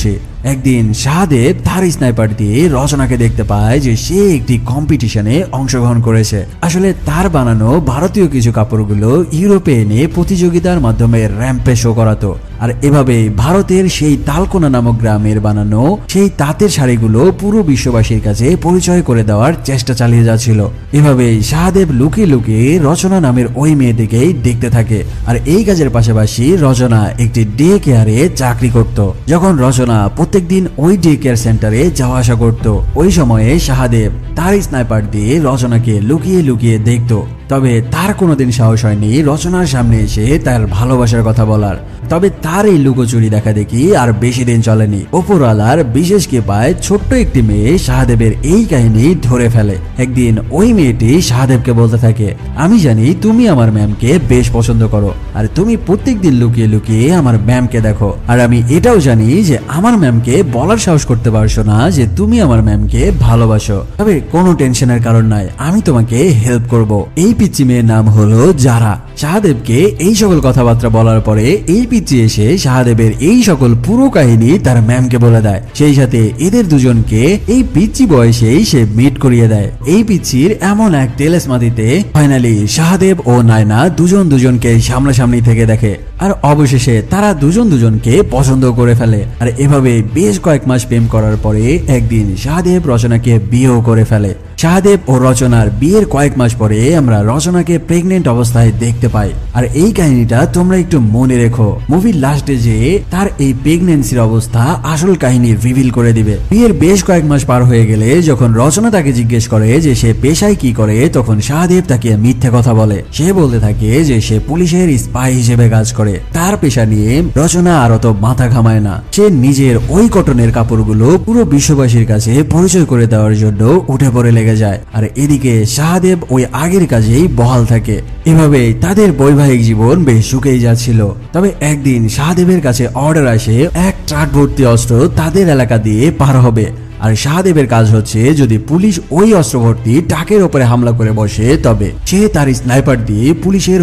একদিন শাহদেব তার স্নাইপার দিয়ে রচনাকে দেখতে পায় যে সে একটি কম্পিটিশনে অংশগ্রহণ করেছে। আসলে তার বানানো ভারতীয় কিছু কাপড়গুলো ইউরোপে এনে প্রতিযোগিতার মাধ্যমে র্যাম্পে শো করাতো। আর এভাবে ভারতের সেই তালকোনা নামক গ্রামের বানানো সেই তাঁতের শাড়িগুলো পুরো বিশ্ববাসীর কাছে পরিচয় করে দেওয়ার চেষ্টা চালিয়ে যাচ্ছিল। এভাবেই শাহদেব লুকিয়ে লুকিয়ে রচনা নামের ওই মেয়েটিকেই দেখতে থাকে। আর এই কাজের পাশাপাশি রচনা একটি ডে কেয়ারে চাকরি করত। যখন রচনা প্রত্যেকদিন ওই ডে কেয়ার সেন্টারে যাওয়া আসা করত, ওই সময়ে শাহদেব তার স্নাইপার দিয়ে রচনাকে লুকিয়ে লুকিয়ে দেখত। তবে তার কোনোদিন সাহস হয়নি রচনার সামনে এসে তার ভালোবাসার কথা বলার। তবে তার এই লুকোচুরি দেখা দেখি আর বেশি দিন চলেনি। ওপরওয়ালার বিশেষ কৃপায় ছোট্ট একটি মেয়ে শাহদেবের এই কাহিনী ধরে ফেলে। একদিন ওই মেয়েটি শাহদেবকে বলতে থাকে, আমি জানি তুমি আমার ম্যামকে বেশ পছন্দ করো, আর তুমি প্রত্যেক দিন লুকিয়ে লুকিয়ে আমার ম্যামকে দেখো। আর আমি এটাও জানি যে আমার ম্যামকে বলার সাহস করতে পারছো না যে তুমি আমার ম্যামকে ভালোবাসো। তবে কোনো টেনশনের কারণ নাই, আমি তোমাকে হেল্প করব। এই পিচ্চি মেয়ের নাম হলো যারা। শাহদেবকে এই সকল কথাবার্তা বলার পরে এই পিচ্চি এসে শাহদেবের এই সকল পুরো কাহিনী তার ম্যামকে বলে দেয়। সেই সাথে এদের দুজনকে এই পিচ্চি বয়সেই সে মিট করিয়ে দেয়। এই পিচ্চির এমন এক তেলেসমাতিতে ফাইনালি শাহদেব ও নায়না দুজন দুজনকে সামনাসামনি থেকে দেখে, আর অবশেষে তারা দুজন দুজনকে পছন্দ করে ফেলে। আর এভাবে বেশ কয়েক মাস প্রেম করার পরে একদিন শাহদেব রচনাকে বিয়েও করে ফেলে। শাহদেব ও রচনার বিয়ের কয়েক মাস পরে আমরা রচনাকে প্রেগনেন্ট অবস্থায় দেখতে পাই। আর এই কাহিনীটা তোমরা একটু মনে রেখো, মুভির লাস্টে যে তার এই প্রেগনেন্সির অবস্থা আসল কাহিনী রিভিল করে দিবে। বিয়ের বেশ কয়েক মাস পার হয়ে গেলে যখন রচনা তাকে জিজ্ঞেস করে যে সে পেশায় কি করে, তখন শাহদেব তাকে মিথ্যে কথা বলে। সে বলতে থাকে যে সে পুলিশের স্পাই হিসেবে কাজ করে। তার পেশা নিয়ে রচনা আর অত মাথা ঘামায় না। সে নিজের ওই কটনের কাপড়গুলো পুরো বিশ্ববাসীর কাছে পরিচয় করে দেওয়ার জন্য উঠে পড়ে লেগে লেগে যায়। আর এদিকে শাহদেব ওই আগের কাজেই বহাল থাকে। এভাবে তাদের বৈবাহিক জীবন বেশ সুখেই যাচ্ছিল। তবে একদিন শাহদেবের কাছে অর্ডার আসে এক ট্রাক ভর্তি অস্ত্র তাদের এলাকা দিয়ে পার হবে। আর শাহদেবের কাজ হচ্ছে যদি পুলিশ ওই অস্ত্র ভর্তি ট্রাকের উপরে হামলা করে বসে তবে সে তার স্নাইপার দিয়ে পুলিশের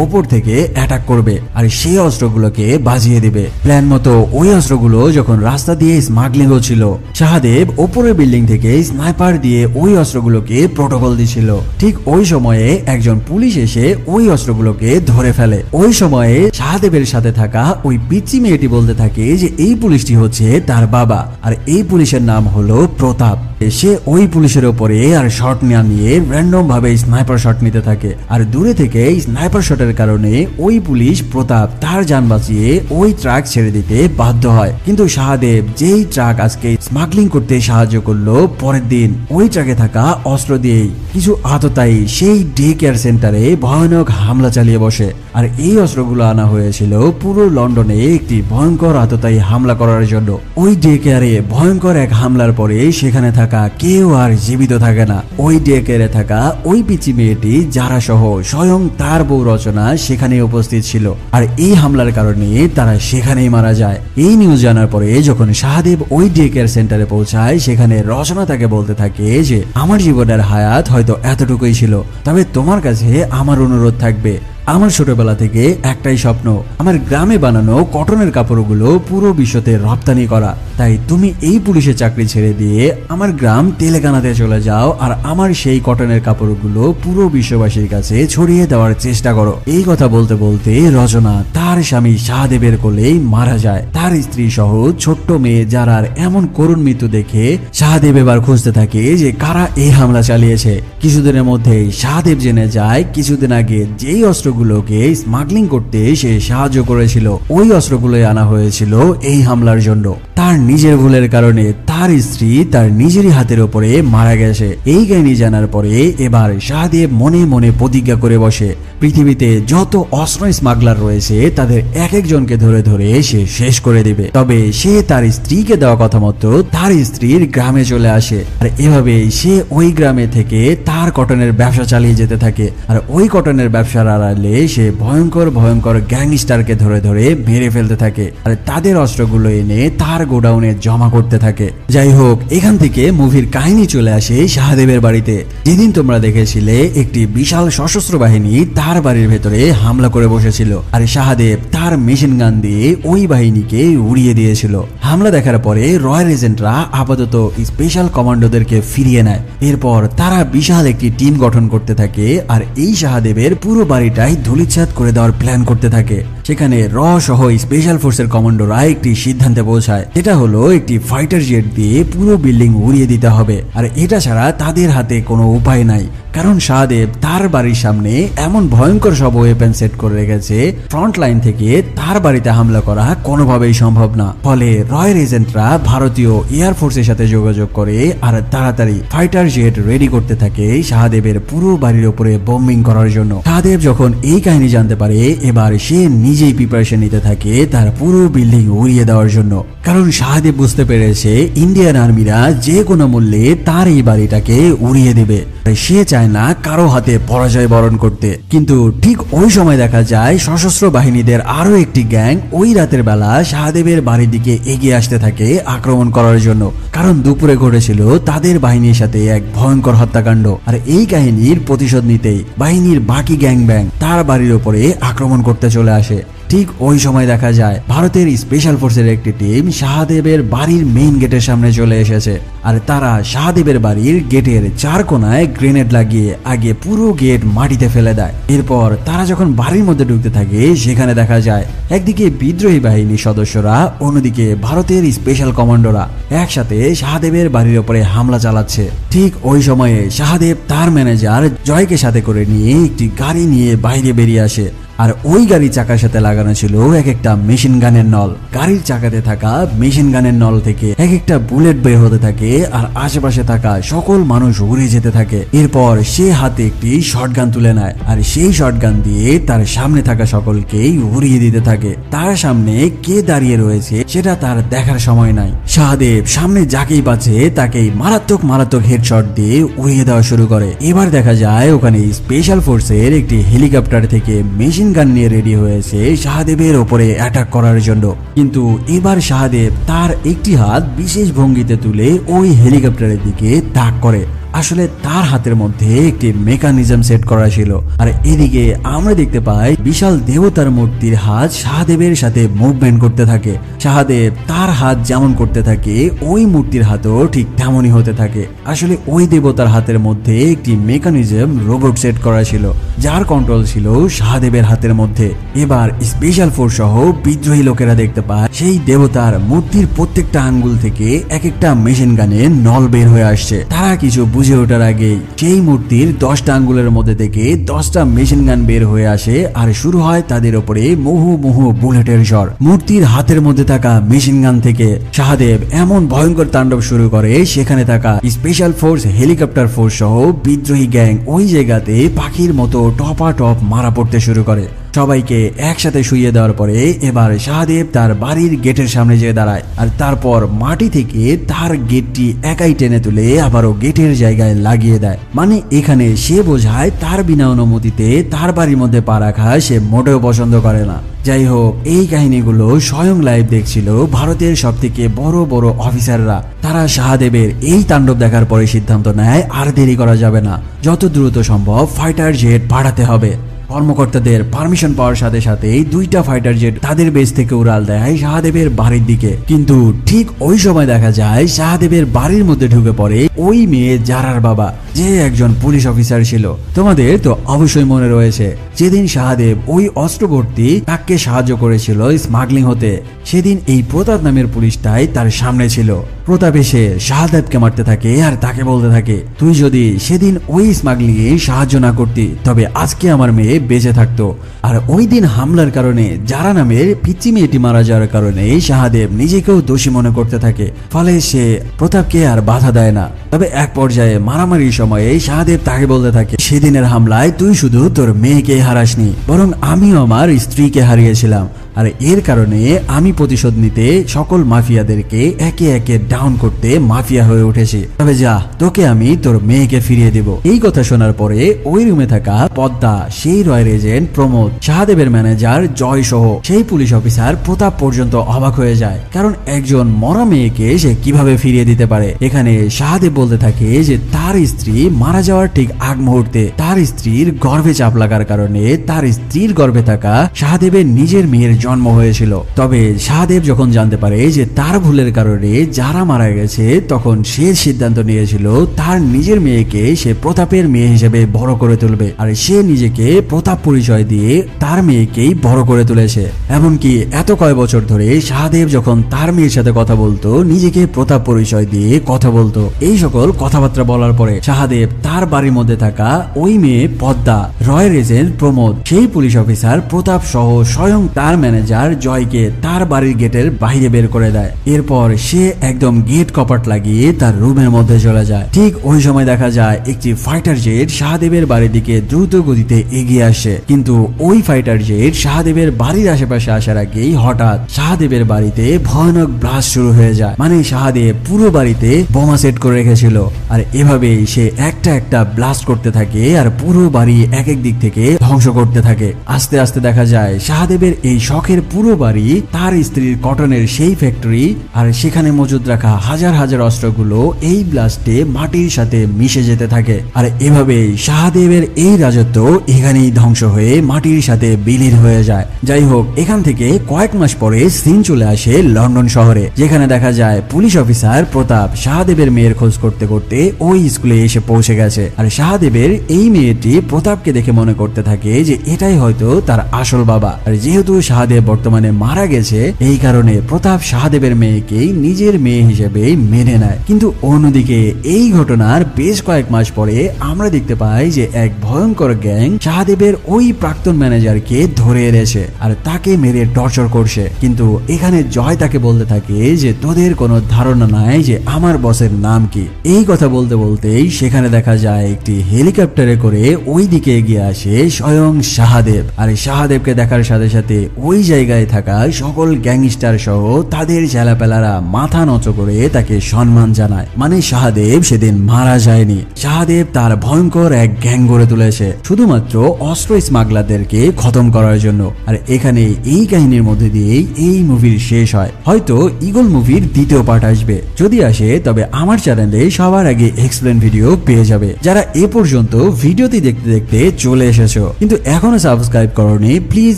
ওপর থেকে অ্যাটাক করবে আর সেই অস্ত্রগুলোকে বাজিয়ে দিবে। প্ল্যান মতো ওই অস্ত্রগুলো যখন রাস্তা দিয়ে স্মাগলিং হচ্ছিল, শাহদেব ওপরের বিল্ডিং থেকে স্নাইপার দিয়ে ওই অস্ত্রগুলোকে প্রোটোকল দিছিল। ঠিক ওই সময়ে একজন পুলিশ এসে ওই অস্ত্রগুলোকে ধরে ফেলে। ওই সময়ে শাহদেবের সাথে থাকা ওই পিচ্চি মেয়েটি বলতে থাকে যে এই পুলিশটি হচ্ছে তার বাবা, আর এই পুলিশের নাম হলো প্রতাপ। সে ওই পুলিশের উপরে আর শট নিয়ে র্যান্ডম ভাবে স্নাইপার শট নিতে থাকে। আর দূরে থেকে স্নাইপার শটের কারণে ওই পুলিশ প্রতাপ তার জান বাঁচিয়ে ওই ট্রাক ছেড়ে দিতে বাধ্য হয়। কিন্তু শাহদেব যেই ট্রাক আজকে স্মাগলিং করতে সাহায্য করলো, পরের দিন ওই ট্রাকে থাকা অস্ত্র দিয়েই কিছু আততায়ী সেই ডে কেয়ার সেন্টারে ভয়ানক হামলা চালিয়ে বসে। আর এই অস্ত্রগুলো আনা হয়েছিল পুরো লন্ডনে একটি ভয়ঙ্কর আততায়ী হামলা করার জন্য। ওই ডে কেয়ারে ভয়ঙ্কর এক হামলার পরে সেখানে থাকা কেউ আর জীবিত থাকে না। ওই ডে কেয়ারে থাকা ওই পিচি মেয়েটি যারা সহ স্বয়ং তার বউ রচনা সেখানে উপস্থিত ছিল। আর এই হামলার কারণে তারা সেখানেই মারা যায়। এই নিউজ জানার পরে যখন শাহদেব ওই ডে কেয়ার সেন্টারে পৌঁছায়, সেখানে রচনা তাকে বলতে থাকে যে আমার জীবনের হায়াত হয়তো এতটুকুই ছিল, তবে তোমার কাছে আমার অনুরোধ থাকবে। আমার ছোটবেলা থেকে একটাই স্বপ্ন, আমার গ্রামে বানানো কটনের কাপড়গুলো পুরো বিশ্বতে রপ্তানি করা। তাই তুমি এই পুলিশের চাকরি ছেড়ে দিয়ে আমার গ্রাম তেলেঙ্গানাতে চলে যাও আর আমার সেই কটনের কাপড়গুলো পুরো বিশ্ববাসীর কাছে ছড়িয়ে দেওয়ার চেষ্টা করো। এই কথা বলতে বলতে রচনা তার স্বামী শাহদেবের কোলেই মারা যায়। তার স্ত্রী সহ ছোট্ট মেয়ে যারার এমন করুণ মৃত্যু দেখে শাহদেব এবার খুঁজতে থাকে যে কারা এই হামলা চালিয়েছে। কিছুদিনের মধ্যেই শাহদেব জেনে যায় কিছুদিন আগে যেই অস্ত্রগুলোকে স্মাগলিং করতে সে সাহায্য করেছিল ওই অস্ত্রগুলোই আনা হয়েছিল এই হামলার জন্য। তার নিজের ভুলের কারণে তার স্ত্রী তার নিজেরই হাতের উপরে মারা গেছে। এই কাহিনী জানার পরে এবার শাহদেব মনে মনে প্রতিজ্ঞা করে বসে পৃথিবীতে যত অস্ত্র স্মাগলার রয়েছে তাদের এক একজনকে ধরে ধরে সে শেষ করে দিবে। তবে সে তার স্ত্রীকে দেওয়া কথা মতো তার স্ত্রীর গ্রামে চলে আসে। আর এভাবে সে ওই গ্রামে থেকে তার কটনের ব্যবসা চালিয়ে যেতে থাকে। আর ওই কটনের ব্যবসার আড়ালে সে ভয়ঙ্কর ভয়ঙ্কর গ্যাংস্টারকে ধরে ধরে মেরে ফেলতে থাকে আর তাদের অস্ত্রগুলো এনে তার গোডাউনে জমা করতে থাকে। যাই হোক, এখান থেকে মুভির কাহিনী চলে আসে শাহদেবের বাড়িতে। যেদিন তোমরা দেখেছিলে একটি বিশাল সশস্ত্র বাহিনী তার বাড়ির ভেতরে হামলা করে বসেছিল আর শাহদেব তার মেশিন গান দিয়ে ওই বাহিনীকে উড়িয়ে দিয়েছিল। হামলা দেখার পরে রয়্যাল এজেন্টরা আপাতত স্পেশাল কমান্ডোদেরকে ফিরিয়ে নেয়। এরপর তারা বিশাল একটি টিম গঠন করতে থাকে আর এই শাহদেবের পুরো বাড়িটাই ধূলিসাৎ করে দেওয়ার প্ল্যান করতে থাকে। সেখানে র সহ স্পেশাল ফোর্সের কমান্ডোরা একটি সিদ্ধান্তে পৌঁছায়, যেটা হলো একটি ফাইটার জেট দিয়ে পুরো বিল্ডিং উড়িয়ে দিতে হবে। আর এটা ছাড়া তাদের হাতে কোনো উপায় নাই, কারণ শাহদেব তার বাড়ির সামনে এমন ভয়ঙ্কর সব ওয়েপেন সেট করে রেখেছে ফ্রন্ট লাইন থেকে তার বাড়িতে হামলা করা কোনোভাবেই সম্ভব না। ফলে রয়্যাল এজেন্টরা ভারতীয় এয়ার ফোর্সের সাথে যোগাযোগ করে আর তাড়াতাড়ি ফাইটার জেট রেডি করতে থাকে শাহদেবের পুরো বাড়ির উপরে বোম্বিং করার জন্য। শাহদেব যখন এই কাহিনী জানতে পারে, এবার সে নিজেই প্রিপারেশন নিতে থাকে তার পুরো বিল্ডিং উড়িয়ে দেওয়ার জন্য। কারণ শাহদেব বুঝতে পেরেছে ইন্ডিয়ান আর্মিরা যে কোনো মূল্যে তার এই বাড়িটাকে উড়িয়ে দেবে। সে চায় না কারো হাতে পরাজয় বরণ করতে। কিন্তু ঠিক ওই সময় দেখা যায় সশস্ত্র বাহিনীদের আরো একটি গ্যাং ওই রাতের বেলা শাহদেবের বাড়ির দিকে এগিয়ে আসতে থাকে আক্রমণ করার জন্য। কারণ দুপুরে ঘটেছিল তাদের বাহিনীর সাথে এক ভয়ঙ্কর হত্যাকাণ্ড। আর এই কাহিনীর প্রতিশোধ নিতেই বাহিনীর বাকি গ্যাং ব্যাং তার বাড়ির উপরে আক্রমণ করতে চলে আসে। ঠিক ওই সময় দেখা যায় ভারতের স্পেশাল ফোর্সের একটি টিম শাহদেবের বাড়ির মেইন গেটের সামনে চলে এসেছে। আর তারা শাহদেবের বাড়ির গেটের চার কোনায় গ্রেনেড লাগিয়ে আগে পুরো গেট মাটিতে ফেলে দেয়। এরপর তারা যখন বাড়ির মধ্যে ঢুকতে থাকে, সেখানে দেখা যায় একদিকে বিদ্রোহী বাহিনীর সদস্যরা, অন্যদিকে ভারতের স্পেশাল কমান্ডোরা একসাথে শাহদেবের বাড়ির উপরে হামলা চালাচ্ছে। ঠিক ওই সময়ে শাহদেব তার ম্যানেজার জয়কে সাথে করে নিয়ে একটি গাড়ি নিয়ে বাইরে বেরিয়ে আসে। আর ওই গাড়ির চাকার সাথে লাগানো ছিল এক একটা মেশিন গানের নল। গাড়ির চাকাতে থাকা মেশিন গানের নল থেকে এক একটা বুলেট বের হতে থাকে আর আশেপাশে থাকা সকল মানুষ উড়ে যেতে থাকে। এরপর সে হাতে একটি শটগান তুলে নেয় আর সেই শটগান দিয়ে তার সামনে থাকা সকলকেই উড়িয়ে দিতে থাকে। তার সামনে কে দাঁড়িয়ে রয়েছে সেটা তার দেখার সময় নাই। শাহদেব সামনে যাকেই পাচ্ছে তাকেই মারাত্মক মারাত্মক হেডশট দিয়ে উড়িয়ে দেওয়া শুরু করে। এবার দেখা যায় ওখানে স্পেশাল ফোর্সের একটি হেলিকপ্টার থেকে মেশিন গান নিয়ে রেডি হয়েছে শাহদেবের ওপরে অ্যাটাক করার জন্য। কিন্তু এবার শাহদেব তার একটি হাত বিশেষ ভঙ্গিতে তুলে ওই হেলিকপ্টারের দিকে তাক করে। আসলে তার হাতের মধ্যে একটি মেকানিজম সেট করা ছিল। আর এদিকে আমরা দেখতে পাই বিশাল দেবতার মূর্তির হাত শাহদেবের সাথে মুভমেন্ট করতে থাকে। শাহদেব তার হাত যেমন করতে থাকে ওই মূর্তির হাতও ঠিক তেমনই হতে থাকে। আসলে ওই দেবতার হাতের মধ্যে একটি মেকানিজম রোবট সেট করা ছিল, যার কন্ট্রোল ছিল শাহদেবের হাতের মধ্যে। এবার স্পেশাল ফোর্স সহ বিদ্রোহী লোকেরা দেখতে পায় সেই দেবতার মূর্তির প্রত্যেকটা আঙ্গুল থেকে এক একটা মেশিন গানের নল বের হয়ে আসছে। তারা কিছু বুঝে ওঠার আগেই সেই মূর্তির 10টা আঙ্গুলের মধ্যে থেকে 10টা মেশিন গান বের হয়ে আসে আর শুরু হয় তাদের উপরে মুহু মুহু বুলেটের ঝড়। মূর্তির হাতের মধ্যে থাকা মেশিন গান থেকে শাহদেব এমন ভয়ঙ্কর তাণ্ডব শুরু করে সেখানে থাকা স্পেশাল ফোর্স, হেলিকপ্টার ফোর্স সহ বিদ্রোহী গ্যাং ওই জায়গাতে পাখির মতো টপা টপ মারা পড়তে শুরু করে। সবাইকে একসাথে শুইয়ে দেওয়ার পরে এবার শাহদেব তার বাড়ির গেটের সামনে যেয়ে দাঁড়ায় আর তারপর মাটি থেকে তার গেটটি একাই টেনে তুলে আবারও গেটের জায়গায় লাগিয়ে দেয়। মানে এখানে সে বোঝায় তার বিনা অনুমতিতে তার বাড়ির মধ্যে পা রাখা সে মোটেও পছন্দ করে না। যাই হোক, এই কাহিনীগুলো স্বয়ং লাইভ দেখছিল ভারতের সব থেকে বড় বড় অফিসাররা। তারা শাহদেবের এই তাণ্ডব দেখার পরে সিদ্ধান্ত নেয় আর দেরি করা যাবে না, যত দ্রুত সম্ভব ফাইটার জেট পাঠাতে হবে। কর্মকর্তাদের পারমিশন পাওয়ার সাথে সাথেই 2টা ফাইটার জেট তাদের বেস থেকে উড়াল দেয় শাহদেবের বাড়ির দিকে। কিন্তু ঠিক ওই সময় দেখা যায় শাহদেবের বাড়ির মধ্যে ঢুকে পড়ে ওই মেয়ে জারার বাবা, যে একজন পুলিশ অফিসার ছিল। তোমাদের তো অবশ্যই মনে রয়েছে যেদিন শাহদেব ওই অস্ত্র ভর্তি তাকে সাহায্য করেছিল স্মাগলিং হতে, সেদিন এই প্রতাপ নামের পুলিশটাই তার সামনে ছিল। প্রতাপ এসে শাহদেবকে মারতে থাকে আর তাকে বলতে থাকে, তুই যদি সেদিন ওই স্মাগলিং এ সাহায্য না করতি তবে আজকে আমার মেয়ে বেঁচে থাকতো। আর ওই দিন হামলার কারণে যারা নামের পিচ্চি মেয়েটি মারা যাওয়ার কারণে শাহদেব নিজেকেও দোষী মনে করতে থাকে। ফলে সে প্রতাপকে আর বাধা দেয় না। তবে এক পর্যায়ে মারামারির সময়ে শাহদেব তাকে বলতে থাকে, সেদিনের হামলায় তুই শুধু তোর মেয়েকে হারাসনি, বরং আমিও আমার স্ত্রীকে হারিয়েছিলাম। আর এর কারণে আমি প্রতিশোধ নিতে সকল মাফিয়াদেরকে একে একে ডাউন করতে মাফিয়া হয়ে উঠেছি। তবে যা, তোকে আমি তোর মেয়েকে ফিরিয়ে দেব। এই কথা শোনার পরে ওই রুমে থাকা পদ্মা, সেই রয়ের এজেন্ট প্রমোদ, শাহদেবের ম্যানেজার জয় সহ সেই পুলিশ অফিসার প্রতাপ পর্যন্ত অবাক হয়ে যায়। কারণ একজন মরা মেয়েকে সে কিভাবে ফিরিয়ে দিতে পারে। এখানে শাহদেব বলতে থাকে যে তার স্ত্রী মারা যাওয়ার ঠিক আগ মুহূর্তে তার স্ত্রীর গর্ভে চাপ লাগার কারণে তার স্ত্রীর গর্ভে থাকা শাহদেবের নিজের মেয়ের জন্ম হয়েছিল। তবে শাহদেব যখন জানতে পারে যে তার ভুলের কারণে যারা মারা গেছে, তখন সে সিদ্ধান্ত নিয়েছিল তার নিজের মেয়েকে সে প্রতাপের মেয়ে হিসেবে বড় করে তুলবে। আর সে নিজেকে প্রতাপ পরিচয় দিয়ে তার মেয়েকেই বড় করে তুলেছে। এমনকি এত কয় বছর ধরে শাহদেব যখন তার মেয়ের সাথে কথা বলতো নিজেকে প্রতাপ পরিচয় দিয়ে কথা বলতো। এই সকল কথাবার্তা বলার পরে শাহদেব তার বাড়ির মধ্যে থাকা ওই মেয়ে পদ্মা, রয়ের এজেন্ট প্রমোদ, সেই পুলিশ অফিসার প্রতাপ সহ স্বয়ং তার ম্যানেজার জয়কে তার বাড়ির গেটের বাইরে বের করে দেয়। এরপর সে একদম গেট কপাট লাগিয়ে তার রুমের মধ্যে চলে যায়। ঠিক ওই সময় দেখা যায় একটি ফাইটার জেট শাহদেবের বাড়ির দিকে দ্রুত গতিতে এগিয়ে আসে। কিন্তু ওই ফাইটার জেট শাহদেবের বাড়ির আশেপাশে আসার আগেই হঠাৎ শাহদেবের বাড়িতে ভয়ানক ব্লাস্ট শুরু হয়ে যায়। মানে শাহদেব পুরো বাড়িতে বোমা সেট করে রেখেছিল। আর এভাবেই সে একটা একটা ব্লাস্ট করতে থাকে আর পুরো বাড়ি এক এক দিক থেকে ধ্বংস করতে থাকে। আস্তে আস্তে দেখা যায় শাহদেবের এই শখের পুরো বাড়ি তার স্ত্রীর কটনের সেই ফ্যাক্টরি আর সেখানে মজুদ রাখা হাজার হাজার অস্ত্রগুলো এই ব্লাস্টে মাটির সাথে মিশে যেতে থাকে। আর এভাবেই শাহদেবের এই রাজত্ব এখানেই ধ্বংস হয়ে মাটির সাথে বিলীন হয়ে যায়। যাই হোক, এখান থেকে কয়েক মাস পরে সিন চলে আসে লন্ডন শহরে, যেখানে দেখা যায় পুলিশ অফিসার প্রতাপ শাহদেবের মেয়ের খোঁজ করতে করতে ওই স্কুলে এসে পৌঁছে গেছে। আর শাহদেবের এই মেয়েটি প্রতাপকে দেখে মনে করতে থাকে যে এটাই হয়তো তার আসল বাবা। আর যেহেতু শাহদেব শাহদেব বর্তমানে মারা গেছে, এই কারণে প্রতাপ শাহদেবের মেয়েকে নিজের মেয়ে হিসেবে মেনে নেয়। কিন্তু অন্যদিকে এই ঘটনার বেশ কয়েক মাস পরে আমরা দেখতে পাই যে এক ভয়ঙ্কর গ্যাং শাহদেবের ওই প্রাক্তন ম্যানেজারকে ধরে এনেছে আর তাকে মেরে টর্চার করছে। কিন্তু এখানে জয় তাকে বলতে থাকে যে তোদের কোনো ধারণা নাই যে আমার বসের নাম কি। এই কথা বলতে বলতেই সেখানে দেখা যায় একটি হেলিকপ্টারে করে ওই দিকে এগিয়ে আসে স্বয়ং শাহদেব। আর শাহদেবকে দেখার সাথে সাথে ওই জায়গায় থাকা সকল গ্যাংস্টার সহ তাদের ছেলেপেলারা মাথা নত করে তাকে সম্মান জানায়। মানে শাহদেব সেদিন মারা যায়নি, শাহদেব তার ভয়ঙ্কর এক গ্যাং গড়ে তুলেছে শুধুমাত্র অস্ত্র স্মাগলারদেরকে খতম করার জন্য। আর এখানে এই কাহিনীর মধ্যে দিয়েই এই মুভির শেষ হয়। হয়তো ঈগল মুভির দ্বিতীয় পার্ট আসবে, যদি আসে তবে আমার চ্যানেলে সবার আগে এক্সপ্লেন ভিডিও পেয়ে যাবে। যারা এ পর্যন্ত ভিডিওটি দেখতে দেখতে চলে এসেছো কিন্তু এখনো সাবস্ক্রাইব করোনি, প্লিজ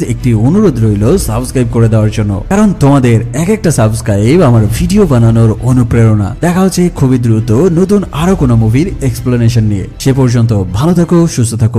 একটি অনুরোধ রইল সাবস্ক্রাইব করে দেওয়ার জন্য, কারণ তোমাদের এক একটা সাবস্ক্রাইব আমার ভিডিও বানানোর অনুপ্রেরণা। দেখা হচ্ছে খুবই দ্রুত নতুন আরো কোনো মুভির এক্সপ্লেনেশন নিয়ে। সে পর্যন্ত ভালো থাকো, সুস্থ থাকো।